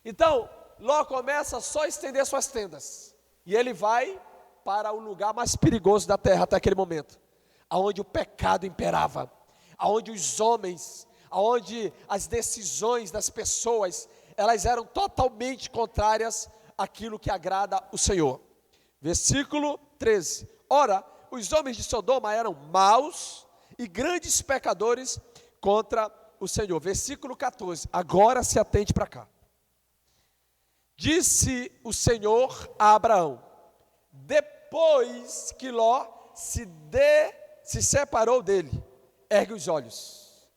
Speaker 1: Então, Ló começa só a estender suas tendas. E ele vai para o lugar mais perigoso da terra até aquele momento, aonde o pecado imperava, aonde os homens, aonde as decisões das pessoas, elas eram totalmente contrárias àquilo que agrada o Senhor. Versículo 13. Ora, os homens de Sodoma eram maus e grandes pecadores contra o Senhor. Versículo 14. Agora se atente para cá. Disse o Senhor a Abraão, depois que Ló se separou dele, ergue os olhos.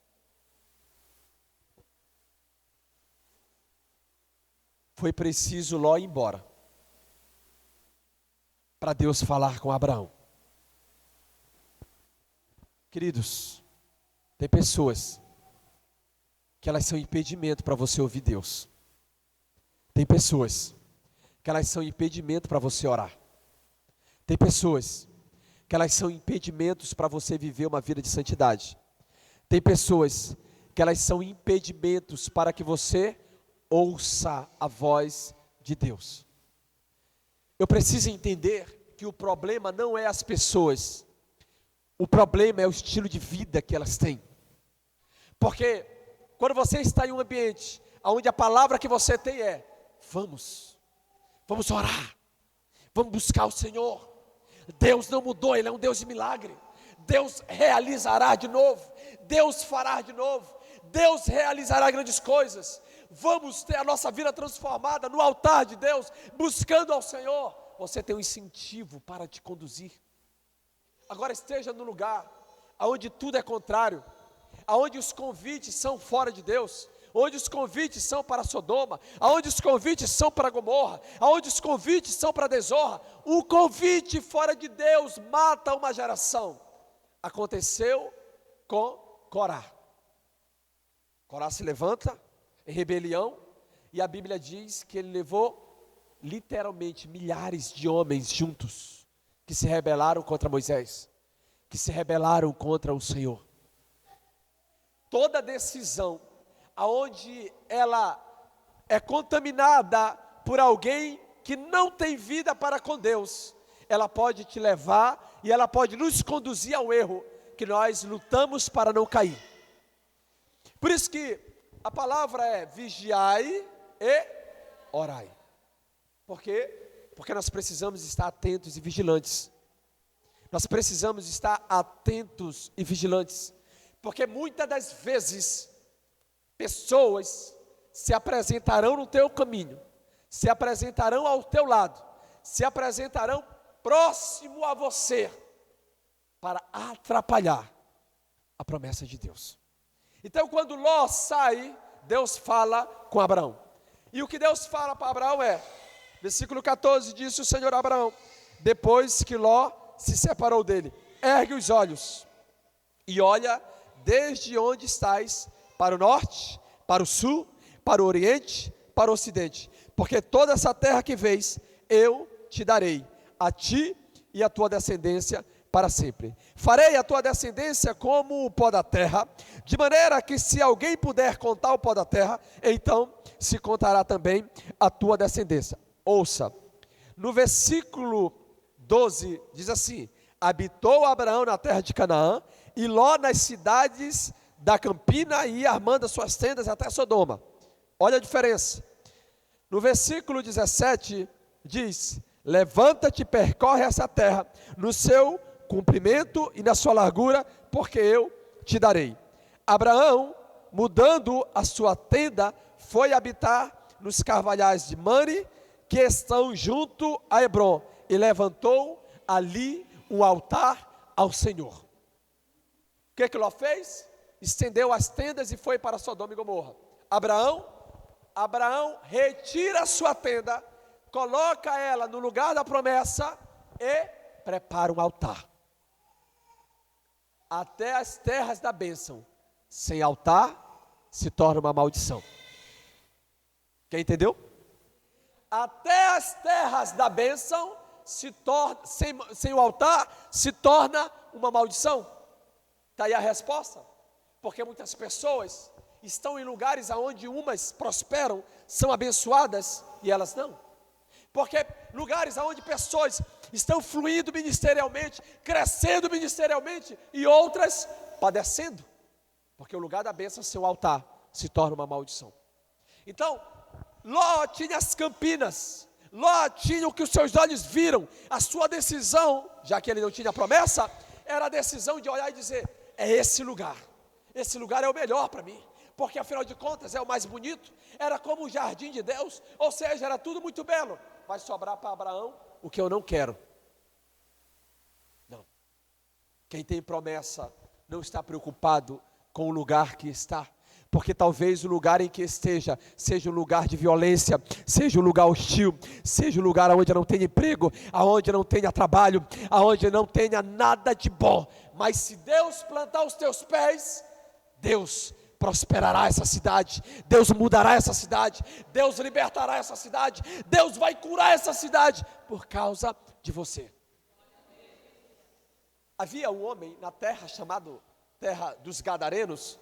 Speaker 1: Foi preciso Ló ir embora, para Deus falar com Abraão. Queridos, tem pessoas que elas são impedimento para você ouvir Deus. Tem pessoas que elas são impedimento para você orar. Tem pessoas que elas são impedimentos para você viver uma vida de santidade. Tem pessoas que elas são impedimentos para que você ouça a voz de Deus. Eu preciso entender que o problema não é as pessoas. O problema é o estilo de vida que elas têm. Porque quando você está em um ambiente onde a palavra que você tem é: vamos orar, vamos buscar o Senhor. Deus não mudou, Ele é um Deus de milagre. Deus realizará de novo, Deus fará de novo, Deus realizará grandes coisas. Vamos ter a nossa vida transformada no altar de Deus, buscando ao Senhor. Você tem um incentivo para te conduzir. Agora esteja no lugar onde tudo é contrário, onde os convites são fora de Deus, onde os convites são para Sodoma, onde os convites são para Gomorra, onde os convites são para desonra. O convite fora de Deus mata uma geração. Aconteceu com Corá. Corá se levanta em rebelião, e a Bíblia diz que ele levou literalmente milhares de homens juntos, que se rebelaram contra Moisés, que se rebelaram contra o Senhor. Toda decisão aonde ela é contaminada por alguém que não tem vida para com Deus, ela pode te levar e ela pode nos conduzir ao erro, que nós lutamos para não cair. Por isso que a palavra é vigiai e orai. Por quê? Porque nós precisamos estar atentos e vigilantes. Nós precisamos estar atentos e vigilantes, porque muitas das vezes pessoas se apresentarão no teu caminho, se apresentarão ao teu lado, se apresentarão próximo a você, para atrapalhar a promessa de Deus. Então, quando Ló sai, Deus fala com Abraão. E o que Deus fala para Abraão é, versículo 14, disse o Senhor a Abraão, depois que Ló se separou dele, ergue os olhos e olha desde onde estás, para o norte, para o sul, para o oriente, para o ocidente, porque toda essa terra que vês, eu te darei, a ti e a tua descendência para sempre. Farei a tua descendência como o pó da terra, de maneira que se alguém puder contar o pó da terra, então se contará também a tua descendência. Ouça, no versículo 12, diz assim, habitou Abraão na terra de Canaã, e Ló nas cidades da campina, e ia armando as suas tendas até Sodoma. Olha a diferença. No versículo 17, diz, levanta-te e percorre essa terra, no seu comprimento e na sua largura, porque eu te darei. Abraão, mudando a sua tenda, foi habitar nos carvalhais de Mane, que estão junto a Hebrom, e levantou ali um altar ao Senhor. O que Ló fez? Estendeu as tendas e foi para Sodoma e Gomorra. Abraão retira a sua tenda, coloca ela no lugar da promessa e prepara um altar. Até as terras da bênção, sem altar, se torna uma maldição. Quem entendeu? até as terras da bênção sem o altar se torna uma maldição. Está aí a resposta. Porque muitas pessoas estão em lugares onde umas prosperam, são abençoadas e elas não. Porque lugares onde pessoas estão fluindo ministerialmente, crescendo ministerialmente e outras padecendo. Porque o lugar da bênção, seu altar, se torna uma maldição. Então, Ló tinha as campinas, Ló tinha o que os seus olhos viram. A sua decisão, já que ele não tinha promessa, era a decisão de olhar e dizer: é esse lugar é o melhor para mim, porque afinal de contas é o mais bonito, era como o jardim de Deus, ou seja, era tudo muito belo. Vai sobrar para Abraão o que eu não quero. Não. Quem tem promessa não está preocupado com o lugar que está, porque talvez o lugar em que esteja seja um lugar de violência, seja um lugar hostil, seja um lugar onde não tenha emprego, aonde não tenha trabalho, aonde não tenha nada de bom. Mas se Deus plantar os teus pés, Deus prosperará essa cidade, Deus mudará essa cidade, Deus libertará essa cidade, Deus vai curar essa cidade por causa de você. Havia um homem na terra chamado Terra dos Gadarenos,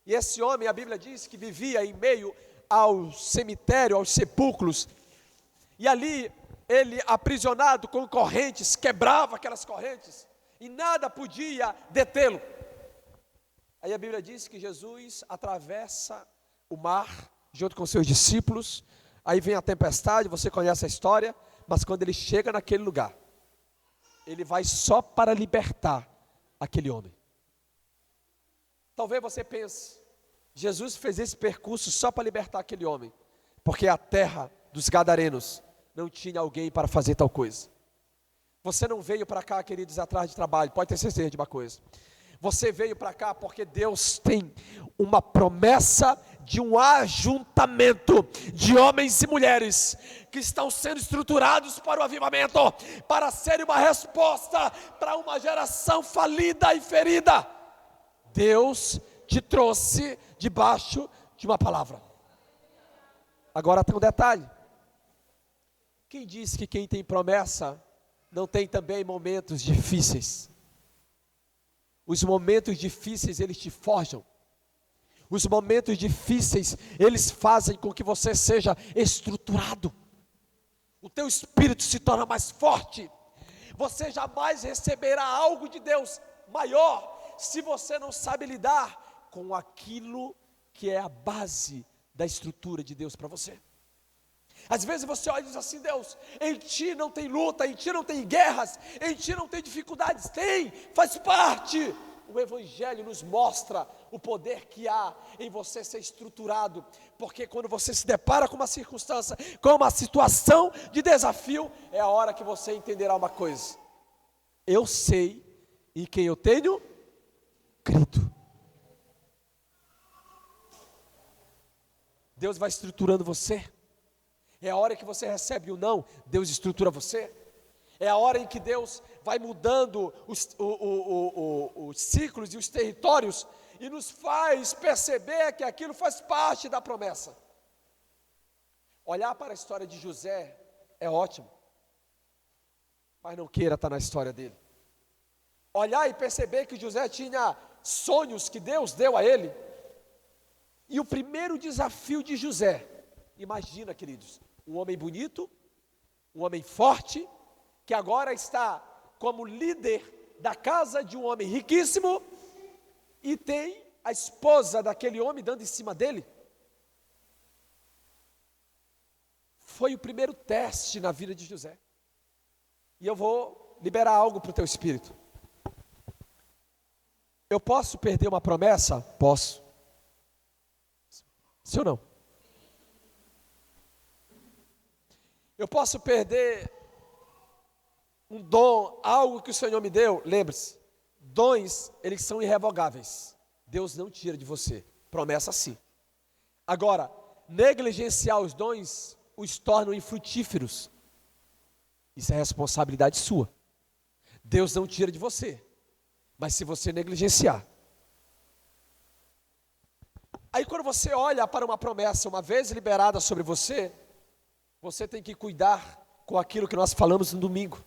Speaker 1: e esse homem, a Bíblia diz que vivia em meio ao cemitério, aos sepulcros, e ali ele, aprisionado com correntes, quebrava aquelas correntes, e nada podia detê-lo. Aí a Bíblia diz que Jesus atravessa o mar, junto com seus discípulos, aí vem a tempestade, você conhece a história, mas quando ele chega naquele lugar, ele vai só para libertar aquele homem. Talvez você pense, Jesus fez esse percurso só para libertar aquele homem, porque a terra dos Gadarenos não tinha alguém para fazer tal coisa. Você não veio para cá, queridos, atrás de trabalho, pode ter certeza de uma coisa. Você veio para cá porque Deus tem uma promessa de um ajuntamento de homens e mulheres que estão sendo estruturados para o avivamento, para serem uma resposta para uma geração falida e ferida. Deus te trouxe debaixo de uma palavra. Agora tem um detalhe. Quem diz que quem tem promessa não tem também momentos difíceis? Os momentos difíceis, eles te forjam. Os momentos difíceis, eles fazem com que você seja estruturado. O teu espírito se torna mais forte. Você jamais receberá algo de Deus maior se você não sabe lidar com aquilo que é a base da estrutura de Deus para você. Às vezes você olha e diz assim: Deus, em ti não tem luta, em ti não tem guerras, em ti não tem dificuldades. Tem, faz parte. O Evangelho nos mostra o poder que há em você ser estruturado, porque quando você se depara com uma circunstância, com uma situação de desafio, é a hora que você entenderá uma coisa: eu sei em quem eu tenho crido. Deus vai estruturando você. É a hora que você recebe o não, Deus estrutura você. É a hora em que Deus vai mudando os ciclos e os territórios e nos faz perceber que aquilo faz parte da promessa. Olhar para a história de José é ótimo, mas não queira estar na história dele. Olhar e perceber que José tinha sonhos que Deus deu a ele. E o primeiro desafio de José, imagina, queridos, um homem bonito, um homem forte, que agora está como líder da casa de um homem riquíssimo, e tem a esposa daquele homem dando em cima dele. Foi o primeiro teste na vida de José. E eu vou liberar algo para o teu espírito. Eu posso perder uma promessa? Posso. Sim ou não? Eu posso perder um dom, algo que o Senhor me deu? Lembre-se, dons, eles são irrevogáveis. Deus não tira de você. Promessa sim. Agora, negligenciar os dons os tornam infrutíferos. Isso é responsabilidade sua. Deus não tira de você. Mas se você negligenciar. Aí quando você olha para uma promessa, uma vez liberada sobre você, você tem que cuidar com aquilo que nós falamos no domingo.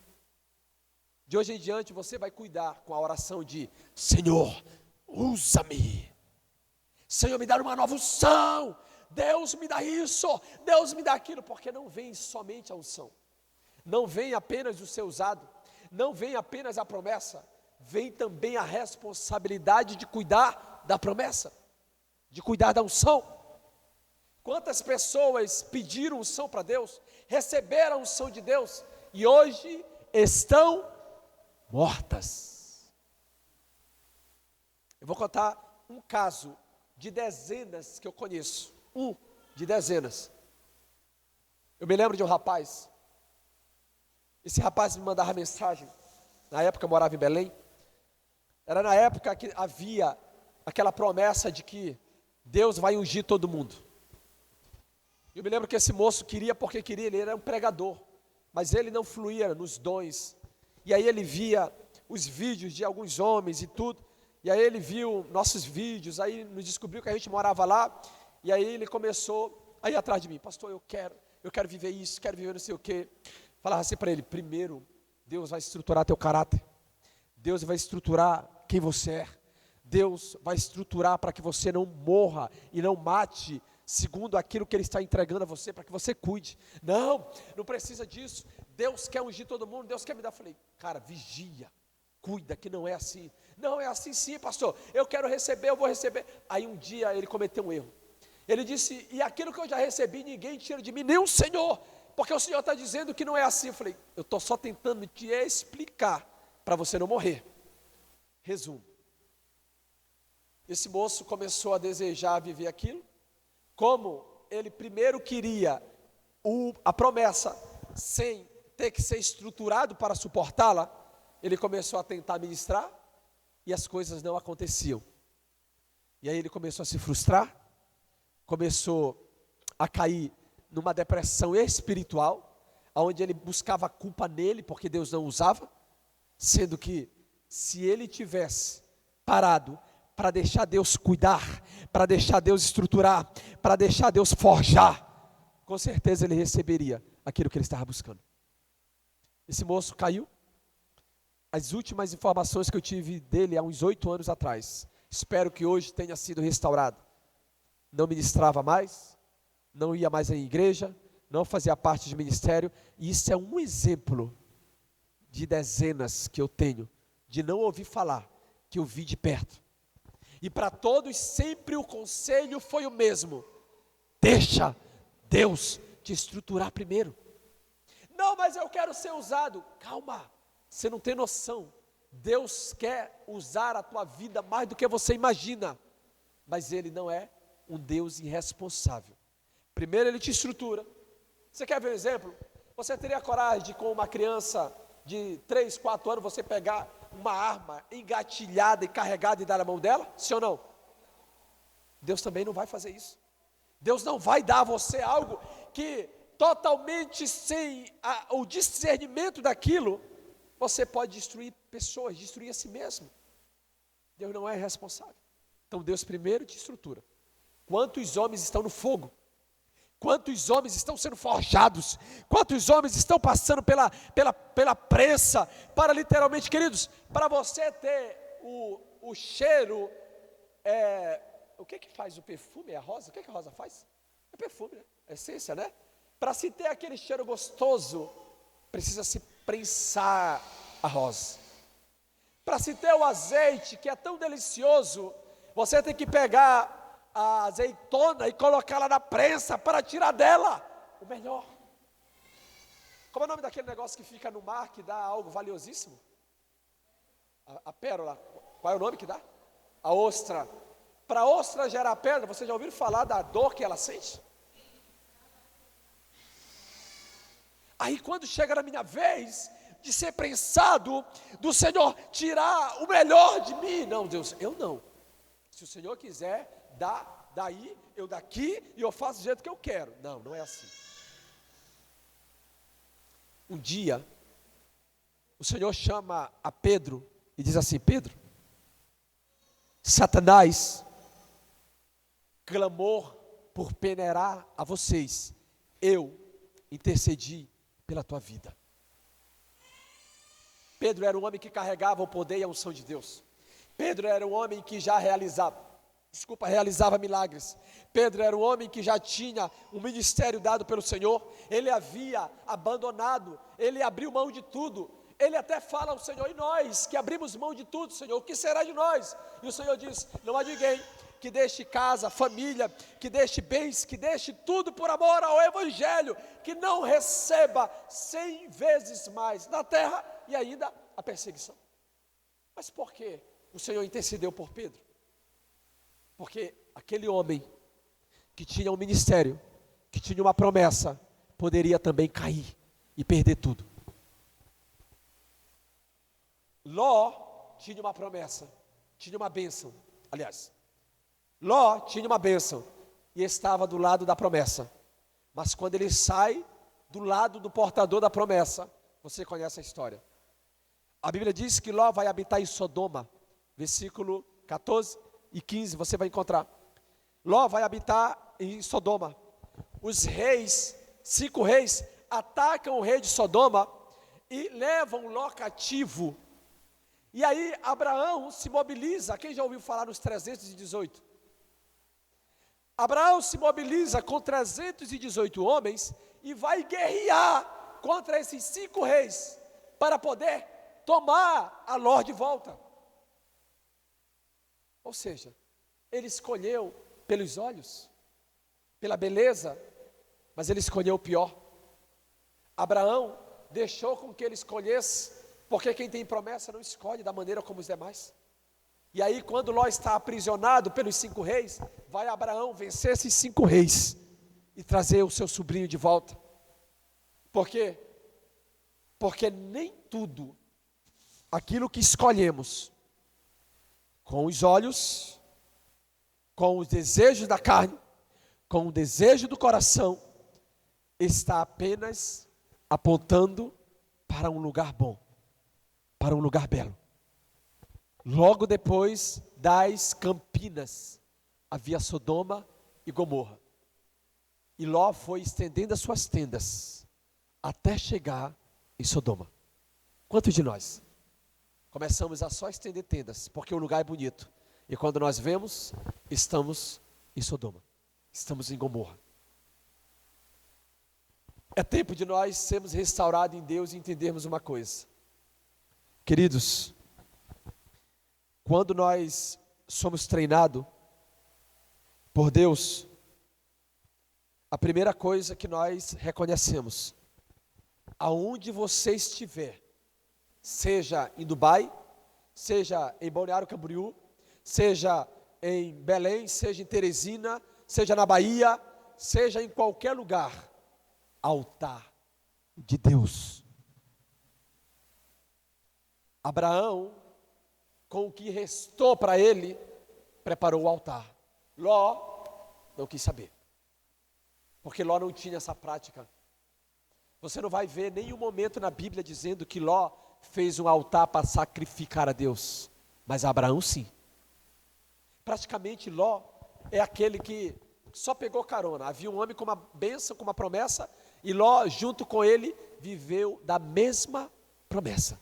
Speaker 1: De hoje em diante você vai cuidar com a oração de: Senhor, usa-me. Senhor, me dá uma nova unção. Deus me dá isso, Deus me dá aquilo, porque não vem somente a unção, não vem apenas o ser usado, não vem apenas a promessa, vem também a responsabilidade de cuidar da promessa, de cuidar da unção. Quantas pessoas pediram unção para Deus, receberam a unção de Deus e hoje estão mortas. Eu vou contar um caso de dezenas que eu conheço, de dezenas. Eu me lembro de um rapaz, esse rapaz me mandava mensagem, na época eu morava em Belém, era na época que havia aquela promessa de que Deus vai ungir todo mundo. Eu me lembro que esse moço queria porque queria, ele era um pregador, mas ele não fluía nos dons, e aí ele via os vídeos de alguns homens e tudo, e aí ele viu nossos vídeos, aí nos descobriu que a gente morava lá, e aí ele começou a ir atrás de mim: pastor, eu quero viver isso, quero viver não sei o quê. Falava assim para ele: primeiro, Deus vai estruturar teu caráter, Deus vai estruturar quem você é, Deus vai estruturar para que você não morra e não mate segundo aquilo que Ele está entregando a você, para que você cuide. Não precisa disso, Deus quer ungir todo mundo, Deus quer me dar. Falei: cara, vigia, cuida que não é assim. Não é assim sim, pastor, eu quero receber, eu vou receber. Aí um dia ele cometeu um erro, ele disse: e aquilo que eu já recebi, ninguém tira de mim, nem o Senhor, porque o Senhor está dizendo que não é assim. Eu falei: eu estou só tentando te explicar, para você não morrer. Resumo: esse moço começou a desejar viver aquilo, como ele primeiro queria a promessa, sem ter que ser estruturado para suportá-la, ele começou a tentar ministrar, e as coisas não aconteciam, e aí ele começou a se frustrar, começou a cair numa depressão espiritual, onde ele buscava a culpa nele, porque Deus não usava, sendo que se ele tivesse parado para deixar Deus cuidar, para deixar Deus estruturar, para deixar Deus forjar, com certeza ele receberia aquilo que ele estava buscando. Esse moço caiu. As últimas informações que eu tive dele há uns 8 anos atrás, espero que hoje tenha sido restaurado. Não ministrava mais, não ia mais à igreja, não fazia parte de ministério, e isso é um exemplo de dezenas que eu tenho, de não ouvir falar, que eu vi de perto. E para todos sempre o conselho foi o mesmo: deixa Deus te estruturar primeiro. Não, mas eu quero ser usado. Calma, você não tem noção. Deus quer usar a tua vida mais do que você imagina, mas Ele não é um Deus irresponsável. Primeiro Ele te estrutura. Você quer ver um exemplo? Você teria coragem de, com uma criança de 3, 4 anos, você pegar uma arma engatilhada e carregada e dar na mão dela? Sim ou não? Deus também não vai fazer isso. Deus não vai dar a você algo que totalmente sem o discernimento daquilo, você pode destruir pessoas, destruir a si mesmo. Deus não é responsável. Então Deus primeiro te estrutura. Quantos homens estão no fogo? Quantos homens estão sendo forjados? Quantos homens estão passando pela prensa, para literalmente, queridos, para você ter o cheiro, o que faz o perfume? É a rosa? O que a rosa faz? É perfume, né? É essência, né? Para se ter aquele cheiro gostoso, precisa se prensar a rosa. Para se ter o azeite, que é tão delicioso, você tem que pegar a azeitona e colocá-la na prensa para tirar dela o melhor. Como é o nome daquele negócio que fica no mar, que dá algo valiosíssimo? A pérola. Qual é o nome que dá? A ostra. Para a ostra gerar a pérola, vocês já ouviram falar da dor que ela sente? Aí quando chega na minha vez de ser prensado, do Senhor tirar o melhor de mim, não, Deus, eu não. Se o Senhor quiser, daí, eu daqui, e eu faço do jeito que eu quero. Não é assim. Um dia, o Senhor chama a Pedro e diz assim: Pedro, Satanás clamou por peneirar a vocês. Eu intercedi pela tua vida. Pedro era um homem que carregava o poder e a unção de Deus. Pedro era um homem que já realizava milagres. Pedro era um homem que já tinha um ministério dado pelo Senhor. Ele havia abandonado, ele abriu mão de tudo. Ele até fala ao Senhor: e nós que abrimos mão de tudo, Senhor, o que será de nós? E o Senhor diz: não há ninguém que deixe casa, família, que deixe bens, que deixe tudo por amor ao Evangelho, que não receba 100 vezes mais na terra e ainda a perseguição. Mas por que o Senhor intercedeu por Pedro? Porque aquele homem que tinha um ministério, que tinha uma promessa, poderia também cair e perder tudo. Ló tinha uma promessa, tinha uma bênção. Aliás, Ló tinha uma bênção e estava do lado da promessa. Mas quando ele sai do lado do portador da promessa, você conhece a história. A Bíblia diz que Ló vai habitar em Sodoma, versículo 14 e 15, você vai encontrar. Ló vai habitar em Sodoma. Os reis, 5 reis, atacam o rei de Sodoma e levam Ló cativo. E aí Abraão se mobiliza. Quem já ouviu falar nos 318? Abraão se mobiliza com 318 homens e vai guerrear contra esses 5 reis para poder tomar a Ló de volta. Ou seja, ele escolheu pelos olhos, pela beleza, mas ele escolheu o pior. Abraão deixou com que ele escolhesse, porque quem tem promessa não escolhe da maneira como os demais. E aí, quando Ló está aprisionado pelos 5 reis, vai Abraão vencer esses 5 reis e trazer o seu sobrinho de volta. Por quê? Porque nem tudo aquilo que escolhemos com os olhos, com os desejos da carne, com o desejo do coração, está apenas apontando para um lugar bom, para um lugar belo. Logo depois das Campinas, havia Sodoma e Gomorra. E Ló foi estendendo as suas tendas até chegar em Sodoma. Quantos de nós começamos a só estender tendas, porque o lugar é bonito, e quando nós vemos, estamos em Sodoma, estamos em Gomorra. É tempo de nós sermos restaurados em Deus e entendermos uma coisa. Queridos, quando nós somos treinados por Deus, a primeira coisa que nós reconhecemos, aonde você estiver, seja em Dubai, seja em Balneário Camboriú, seja em Belém, seja em Teresina, seja na Bahia, seja em qualquer lugar, altar de Deus. Abraão, com o que restou para ele, preparou o altar. Ló não quis saber, porque Ló não tinha essa prática. Você não vai ver nenhum momento na Bíblia dizendo que Ló fez um altar para sacrificar a Deus, mas Abraão sim. Praticamente Ló é aquele que só pegou carona. Havia um homem com uma bênção, com uma promessa, e Ló junto com ele viveu da mesma promessa.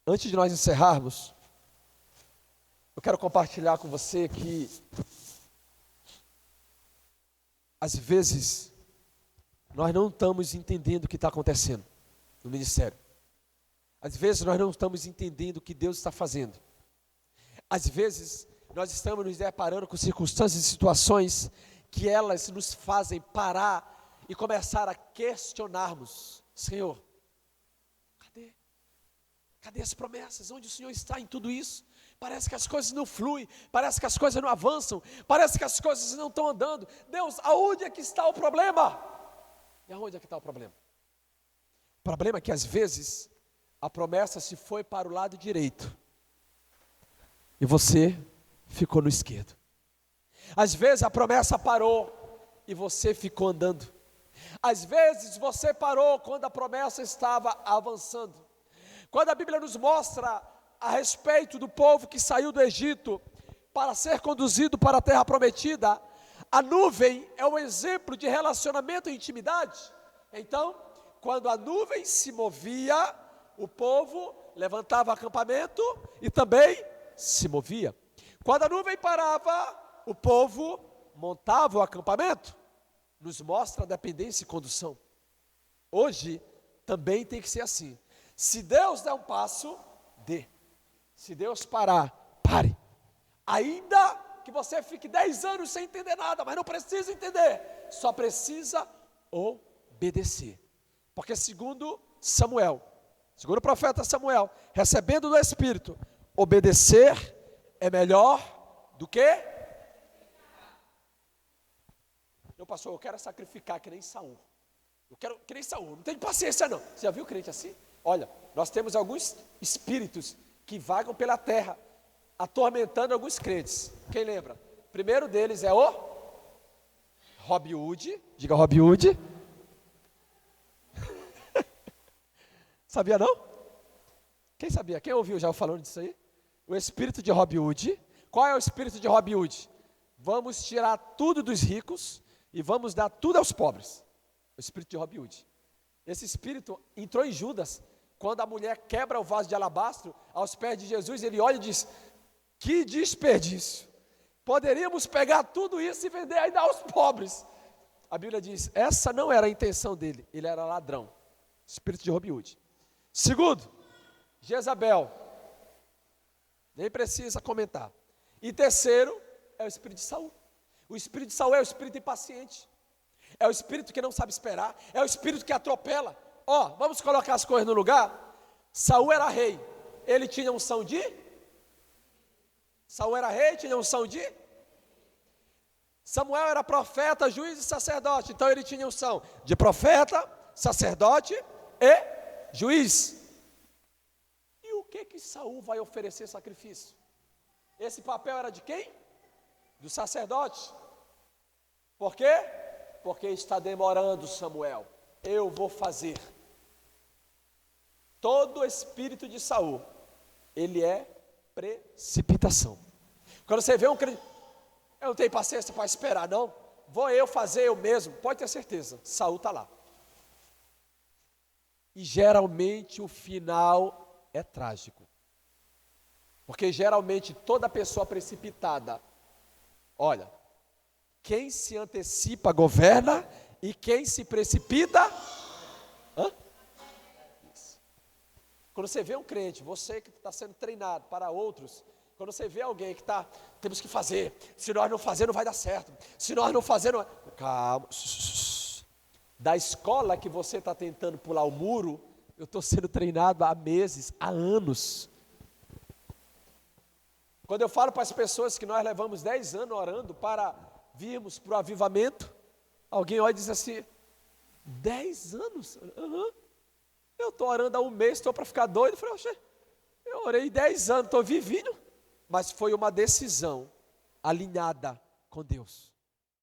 Speaker 1: Antes de nós encerrarmos, eu quero compartilhar com você que às vezes nós não estamos entendendo o que está acontecendo no ministério. Às vezes nós não estamos entendendo o que Deus está fazendo. Às vezes nós estamos nos deparando com circunstâncias e situações que elas nos fazem parar e começar a questionarmos: Senhor, cadê as promessas? Onde o Senhor está em tudo isso? Parece que as coisas não fluem, parece que as coisas não avançam, parece que as coisas não estão andando. Deus, aonde é que está o problema? E aonde é que está o problema? O problema é que às vezes a promessa se foi para o lado direito e você ficou no esquerdo. Às vezes a promessa parou e você ficou andando. Às vezes você parou quando a promessa estava avançando. Quando a Bíblia nos mostra a respeito do povo que saiu do Egito para ser conduzido para a terra prometida, a nuvem é um exemplo de relacionamento e intimidade. Então, quando a nuvem se movia, o povo levantava acampamento e também se movia. Quando a nuvem parava, o povo montava o acampamento. Nos mostra a dependência e condução. Hoje também tem que ser assim. Se Deus der um passo, dê. Se Deus parar, pare. Ainda que você fique 10 anos sem entender nada, mas não precisa entender, só precisa obedecer. Porque segundo o profeta Samuel, recebendo do Espírito, obedecer é melhor do que... Pastor, eu quero sacrificar que nem Saul. Eu quero que nem Saul, não tenho paciência não. Você já viu crente assim? Olha, nós temos alguns espíritos que vagam pela terra, atormentando alguns crentes. Quem lembra? O primeiro deles é o Robin Hood. Diga Robin Hood. Sabia não? Quem sabia? Quem ouviu já falando disso aí? O espírito de Robin Hood. Qual é o espírito de Robin Hood? Vamos tirar tudo dos ricos e vamos dar tudo aos pobres. O espírito de Robin Hood. Esse espírito entrou em Judas, quando a mulher quebra o vaso de alabastro aos pés de Jesus, ele olha e diz: que desperdício, poderíamos pegar tudo isso e vender ainda aos pobres. A Bíblia diz, essa não era a intenção dele, ele era ladrão. Espírito de Robin Hood. Segundo, Jezabel, nem precisa comentar. E terceiro, é o espírito de Saul. O espírito de Saul é o espírito impaciente, é o espírito que não sabe esperar, é o espírito que atropela. Vamos colocar as coisas no lugar. Saul era rei, ele tinha unção de... Saul era rei, tinha unção de... Samuel era profeta, juiz e sacerdote, então ele tinha unção de profeta, sacerdote e juiz. E o que Saul vai oferecer sacrifício? Esse papel era de quem? Do sacerdote. Por quê? Porque está demorando, Samuel. Eu vou fazer. Todo espírito de Saul, ele é precipitação. Quando você vê um crente, eu não tenho paciência para esperar, não. Vou eu fazer eu mesmo. Pode ter certeza, Saul está lá. E geralmente o final é trágico. Porque geralmente toda pessoa precipitada, olha, quem se antecipa governa e quem se precipita... Isso. Quando você vê um crente, você que está sendo treinado para outros, quando você vê alguém que está, temos que fazer, se nós não fazer não vai dar certo, se nós não fazer não... Calma, da escola que você está tentando pular o muro, eu estou sendo treinado há meses, há anos. Quando eu falo para as pessoas que nós levamos 10 anos orando para virmos para o avivamento, alguém olha e diz assim, 10 anos? Uhum. Eu estou orando há um mês, estou para ficar doido. Eu falei, oxe, eu orei 10 anos, estou vivinho. Mas foi uma decisão alinhada com Deus.